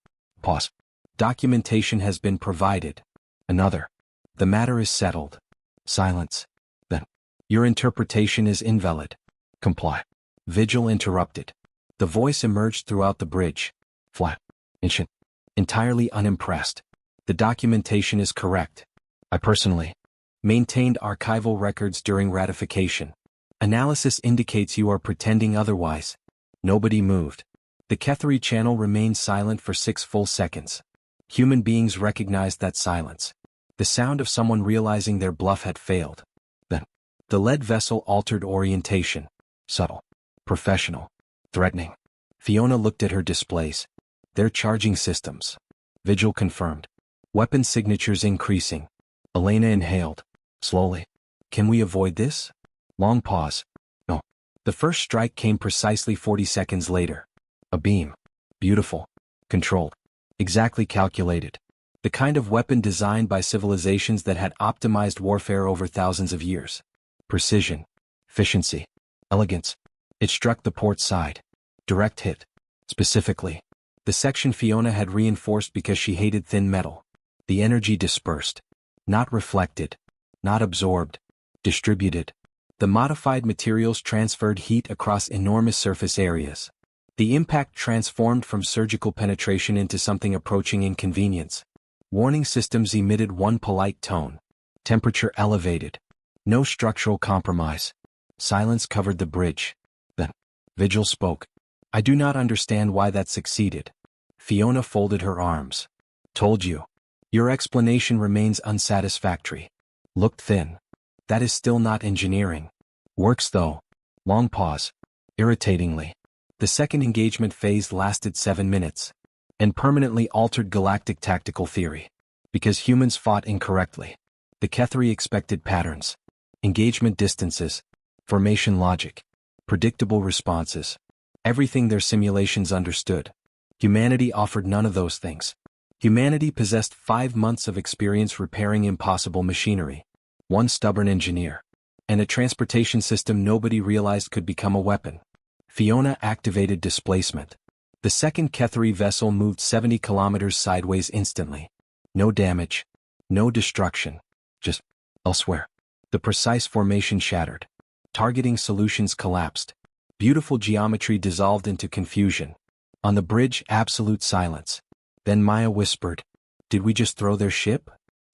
Pause. Documentation has been provided. Another. The matter is settled. Silence. Then. Your interpretation is invalid. Comply. Vigil interrupted. The voice emerged throughout the bridge. Flat. Ancient. Entirely unimpressed. The documentation is correct. I personally maintained archival records during ratification. Analysis indicates you are pretending otherwise. Nobody moved. The Kethri channel remained silent for 6 full seconds. Human beings recognized that silence. The sound of someone realizing their bluff had failed. Then, the lead vessel altered orientation. Subtle. Professional. Threatening. Fiona looked at her displays. They're charging systems. Vigil confirmed. Weapon signatures increasing. Elena inhaled. Slowly. Can we avoid this? Long pause. No. The first strike came precisely 40 seconds later. A beam. Beautiful. Controlled. Exactly calculated. The kind of weapon designed by civilizations that had optimized warfare over thousands of years. Precision. Efficiency. Elegance. It struck the port side. Direct hit. Specifically. The section Fiona had reinforced because she hated thin metal. The energy dispersed. Not reflected. Not absorbed. Distributed. The modified materials transferred heat across enormous surface areas. The impact transformed from surgical penetration into something approaching inconvenience. Warning systems emitted one polite tone. Temperature elevated. No structural compromise. Silence covered the bridge. Then, Vigil spoke. I do not understand why that succeeded. Fiona folded her arms. Told you. Your explanation remains unsatisfactory. Looked thin. That is still not engineering. Works though. Long pause. Irritatingly. The second engagement phase lasted 7 minutes. And permanently altered galactic tactical theory. Because humans fought incorrectly. The Kethri expected patterns. Engagement distances. Formation logic. Predictable responses. Everything their simulations understood. Humanity offered none of those things. Humanity possessed 5 months of experience repairing impossible machinery. 1 stubborn engineer. And a transportation system nobody realized could become a weapon. Fiona activated displacement. The second Kethri vessel moved 70 kilometers sideways instantly. No damage. No destruction. Just elsewhere. The precise formation shattered. Targeting solutions collapsed. Beautiful geometry dissolved into confusion. On the bridge, absolute silence. Then Maya whispered, Did we just throw their ship?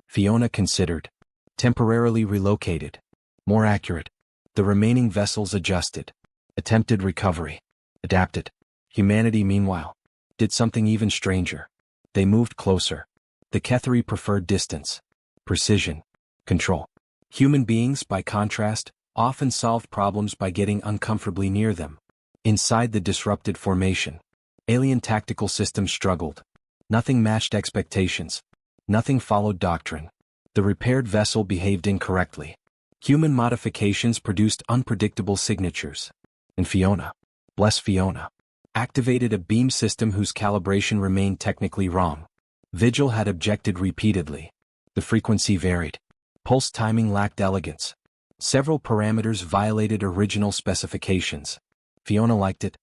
Fiona considered. Temporarily relocated. More accurate. The remaining vessels adjusted. Attempted recovery. Adapted. Humanity, meanwhile, did something even stranger. They moved closer. The Kethri preferred distance. Precision. Control. Human beings, by contrast, often solved problems by getting uncomfortably near them. Inside the disrupted formation, alien tactical systems struggled. Nothing matched expectations. Nothing followed doctrine. The repaired vessel behaved incorrectly. Human modifications produced unpredictable signatures. And Fiona, bless Fiona, activated a beam system whose calibration remained technically wrong. Vigil had objected repeatedly. The frequency varied. Pulse timing lacked elegance. Several parameters violated original specifications. Fiona liked it.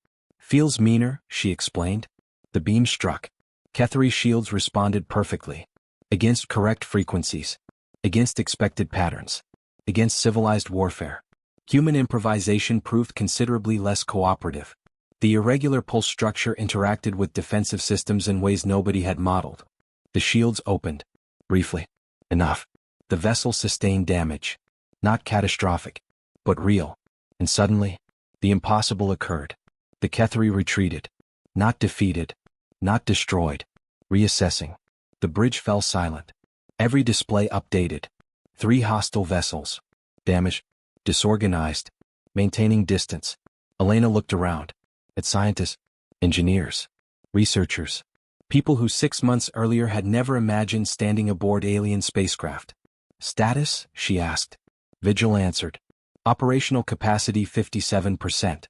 Feels meaner, she explained. The beam struck. Ketheri's shields responded perfectly. Against correct frequencies. Against expected patterns. Against civilized warfare. Human improvisation proved considerably less cooperative. The irregular pulse structure interacted with defensive systems in ways nobody had modeled. The shields opened. Briefly. Enough. The vessel sustained damage. Not catastrophic, but real. And suddenly, the impossible occurred. The Ketheri retreated. Not defeated. Not destroyed. Reassessing. The bridge fell silent. Every display updated. 3 hostile vessels. Damaged. Disorganized. Maintaining distance. Elena looked around. At scientists. Engineers. Researchers. People who 6 months earlier had never imagined standing aboard alien spacecraft. Status? She asked. Vigil answered. Operational capacity 57%.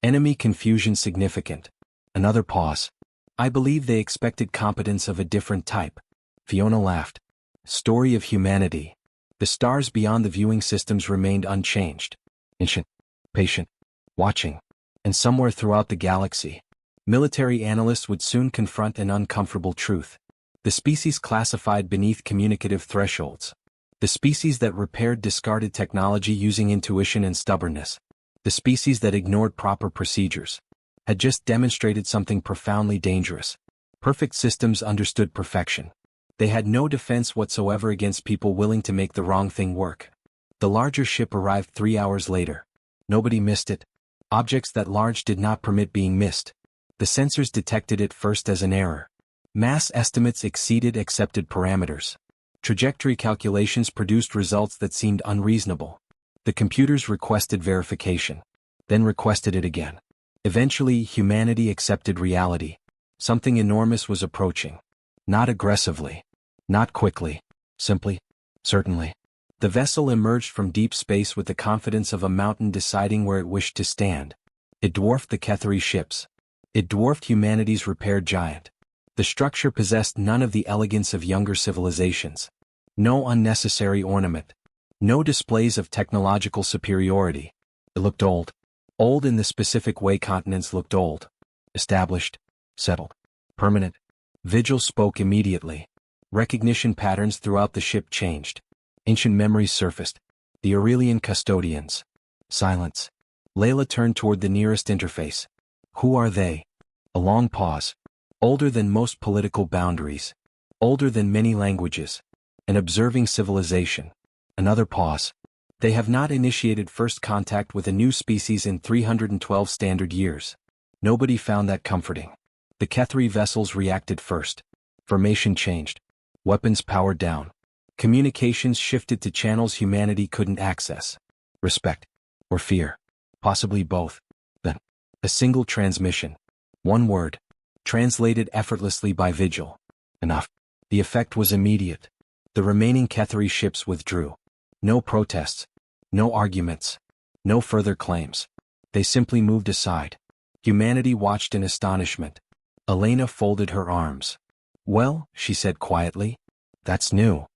Enemy confusion significant. Another pause. I believe they expected competence of a different type. Fiona laughed. Story of humanity. The stars beyond the viewing systems remained unchanged. Ancient. Patient. Watching. And somewhere throughout the galaxy, military analysts would soon confront an uncomfortable truth. The species classified beneath communicative thresholds. The species that repaired discarded technology using intuition and stubbornness. The species that ignored proper procedures. Had just demonstrated something profoundly dangerous. Perfect systems understood perfection. They had no defense whatsoever against people willing to make the wrong thing work. The larger ship arrived 3 hours later. Nobody missed it. Objects that large did not permit being missed. The sensors detected it first as an error. Mass estimates exceeded accepted parameters. Trajectory calculations produced results that seemed unreasonable. The computers requested verification. Then requested it again. Eventually, humanity accepted reality. Something enormous was approaching. Not aggressively. Not quickly. Simply. Certainly. The vessel emerged from deep space with the confidence of a mountain deciding where it wished to stand. It dwarfed the Ketheri ships. It dwarfed humanity's repaired giant. The structure possessed none of the elegance of younger civilizations. No unnecessary ornament. No displays of technological superiority. It looked old. Old in the specific way continents looked old. Established. Settled. Permanent. Vigil spoke immediately. Recognition patterns throughout the ship changed. Ancient memories surfaced. The Aurelian custodians. Silence. Layla turned toward the nearest interface. Who are they? A long pause. Older than most political boundaries. Older than many languages. An observing civilization. Another pause. They have not initiated first contact with a new species in 312 standard years. Nobody found that comforting. The Ketheri vessels reacted first. Formation changed. Weapons powered down. Communications shifted to channels humanity couldn't access. Respect. Or fear. Possibly both. Then. A single transmission. One word. Translated effortlessly by Vigil. Enough. The effect was immediate. The remaining Ketheri ships withdrew. No protests. No arguments. No further claims. They simply moved aside. Humanity watched in astonishment. Elena folded her arms. Well, she said quietly. That's new.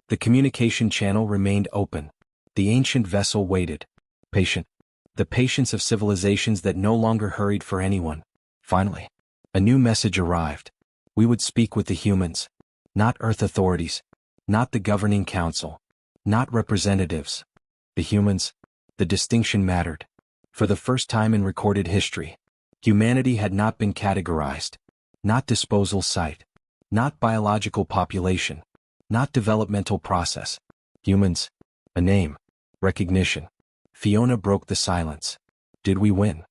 The communication channel remained open. The ancient vessel waited. Patient. The patience of civilizations that no longer hurried for anyone. Finally. A new message arrived. We would speak with the humans. Not Earth authorities. Not the governing council. Not representatives. The humans. The distinction mattered. For the first time in recorded history, humanity had not been categorized. Not disposal site. Not biological population. Not developmental process. Humans. A name. Recognition. Fiona broke the silence. Did we win?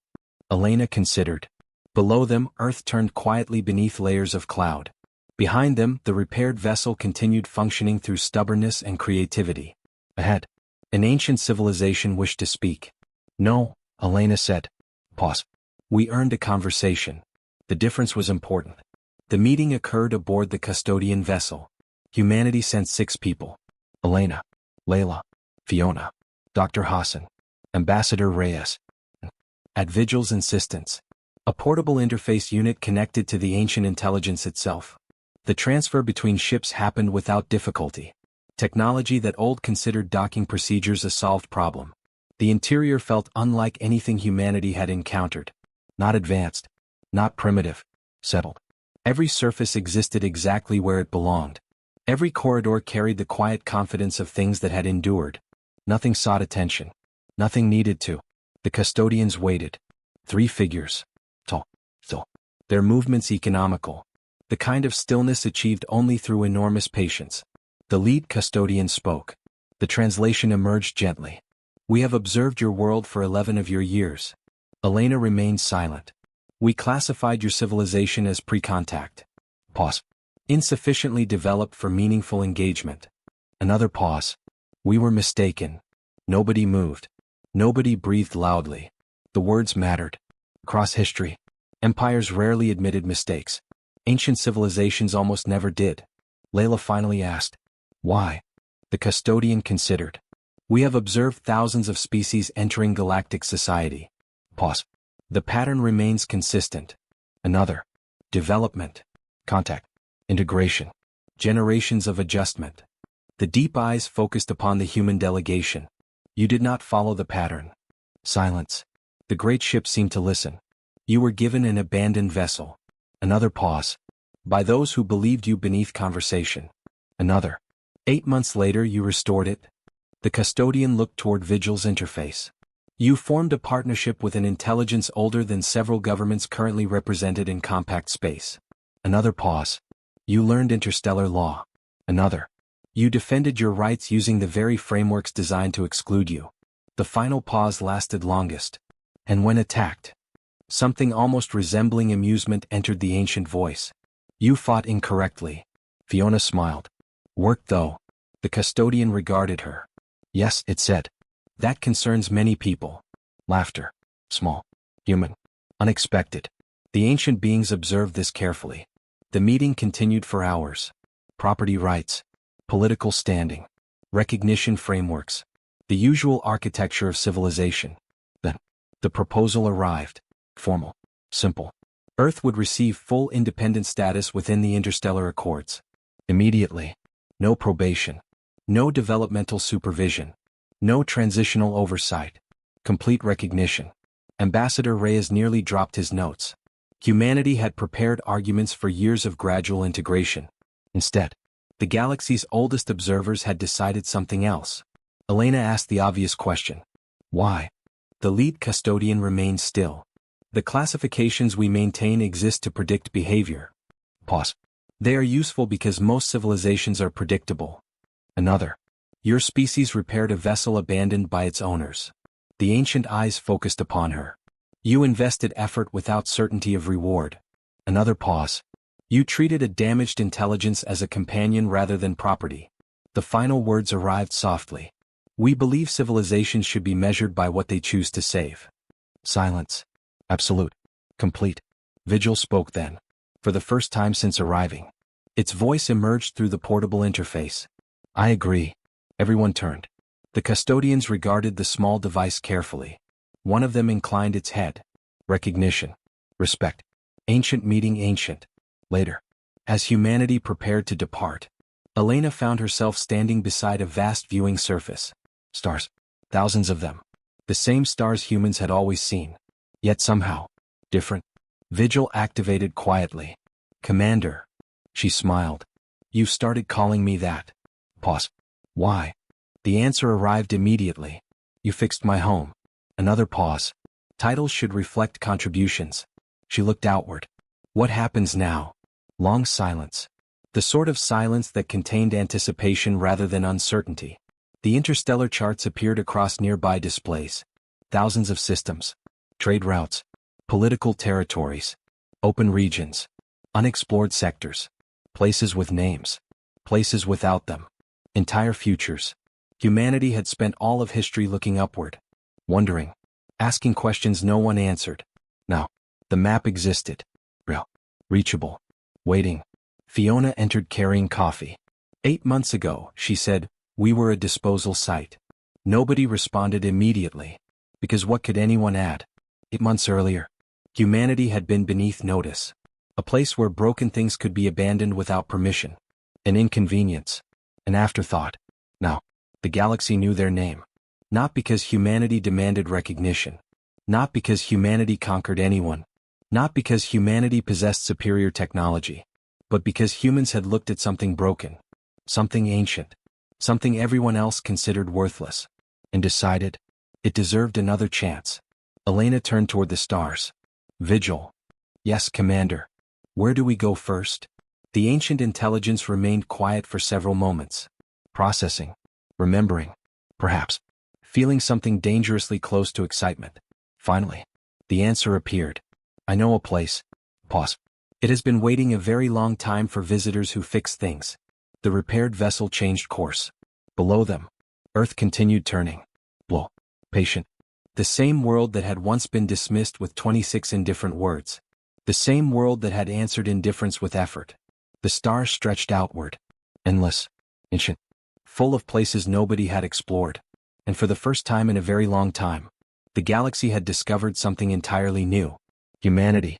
Elena considered. Below them, Earth turned quietly beneath layers of cloud. Behind them, the repaired vessel continued functioning through stubbornness and creativity. Ahead, an ancient civilization wished to speak. No, Elena said. Pause. We earned a conversation. The difference was important. The meeting occurred aboard the custodian vessel. Humanity sent 6 people. Elena, Layla, Fiona, Dr. Hassan, Ambassador Reyes. At Vigil's insistence, a portable interface unit connected to the ancient intelligence itself. The transfer between ships happened without difficulty. Technology that old considered docking procedures a solved problem. The interior felt unlike anything humanity had encountered. Not advanced, Not primitive. Settled. Every surface existed exactly where it belonged. Every corridor carried the quiet confidence of things that had endured. Nothing sought attention. Nothing needed to. The custodians waited. 3 figures. Tall. Still. Their movements economical. The kind of stillness achieved only through enormous patience. The lead custodian spoke. The translation emerged gently. We have observed your world for 11 of your years. Elena remained silent. We classified your civilization as pre-contact. Pause. Insufficiently developed for meaningful engagement. Another pause. We were mistaken. Nobody moved. Nobody breathed loudly. The words mattered. Across history, empires rarely admitted mistakes. Ancient civilizations almost never did. Layla finally asked, why? The custodian considered. We have observed thousands of species entering galactic society. Pause. The pattern remains consistent. Another. Development. Contact. Integration. Generations of adjustment. The deep eyes focused upon the human delegation. You did not follow the pattern. Silence. The great ship seemed to listen. You were given an abandoned vessel. Another pause. By those who believed you beneath conversation. Another. 8 months later you restored it. The custodian looked toward Vigil's interface. You formed a partnership with an intelligence older than several governments currently represented in compact space. Another pause. You learned interstellar law. Another. You defended your rights using the very frameworks designed to exclude you. The final pause lasted longest. And when attacked, something almost resembling amusement entered the ancient voice. You fought incorrectly. Fiona smiled. Worked though. The custodian regarded her. Yes, it said. That concerns many people. Laughter. Small. Human. Unexpected. The ancient beings observed this carefully. The meeting continued for hours. Property rights. Political standing. Recognition frameworks. The usual architecture of civilization. Then, the proposal arrived. Formal. Simple. Earth would receive full independent status within the interstellar accords. Immediately. No probation. No developmental supervision. No transitional oversight. Complete recognition. Ambassador Reyes nearly dropped his notes. Humanity had prepared arguments for years of gradual integration. Instead, the galaxy's oldest observers had decided something else. Elena asked the obvious question. Why? The lead custodian remained still. The classifications we maintain exist to predict behavior. Pause. They are useful because most civilizations are predictable. Another. Your species repaired a vessel abandoned by its owners. The ancient eyes focused upon her. You invested effort without certainty of reward. Another pause. You treated a damaged intelligence as a companion rather than property. The final words arrived softly. We believe civilizations should be measured by what they choose to save. Silence. Absolute. Complete. Vigil spoke then. For the first time since arriving. Its voice emerged through the portable interface. I agree. Everyone turned. The custodians regarded the small device carefully. One of them inclined its head. Recognition. Respect. Ancient meeting ancient. Later. As humanity prepared to depart, Elena found herself standing beside a vast viewing surface. Stars. Thousands of them. The same stars humans had always seen. Yet somehow. Different. Vigil activated quietly. Commander. She smiled. You started calling me that. Pause. Why? The answer arrived immediately. You fixed my home. Another pause. Titles should reflect contributions. She looked outward. What happens now? Long silence. The sort of silence that contained anticipation rather than uncertainty. The interstellar charts appeared across nearby displays. Thousands of systems. Trade routes. Political territories. Open regions. Unexplored sectors. Places with names. Places without them. Entire futures. Humanity had spent all of history looking upward. Wondering. Asking questions no one answered. Now, the map existed. Real. Reachable. Waiting. Fiona entered carrying coffee. 8 months ago, she said, we were a disposal site. Nobody responded immediately. Because what could anyone add? 8 months earlier, humanity had been beneath notice. A place where broken things could be abandoned without permission. An inconvenience. An afterthought. Now, the galaxy knew their name. Not because humanity demanded recognition. Not because humanity conquered anyone. Not because humanity possessed superior technology, but because humans had looked at something broken, something ancient, something everyone else considered worthless, and decided it deserved another chance. Elena turned toward the stars. Vigil. Yes, Commander. Where do we go first? The ancient intelligence remained quiet for several moments. Processing. Remembering. Perhaps. Feeling something dangerously close to excitement. Finally. The answer appeared. I know a place. Pause. It has been waiting a very long time for visitors who fix things. The repaired vessel changed course. Below them, Earth continued turning. Blow. Patient. The same world that had once been dismissed with 26 indifferent words. The same world that had answered indifference with effort. The stars stretched outward. Endless. Ancient. Full of places nobody had explored. And for the first time in a very long time, the galaxy had discovered something entirely new. Humanity.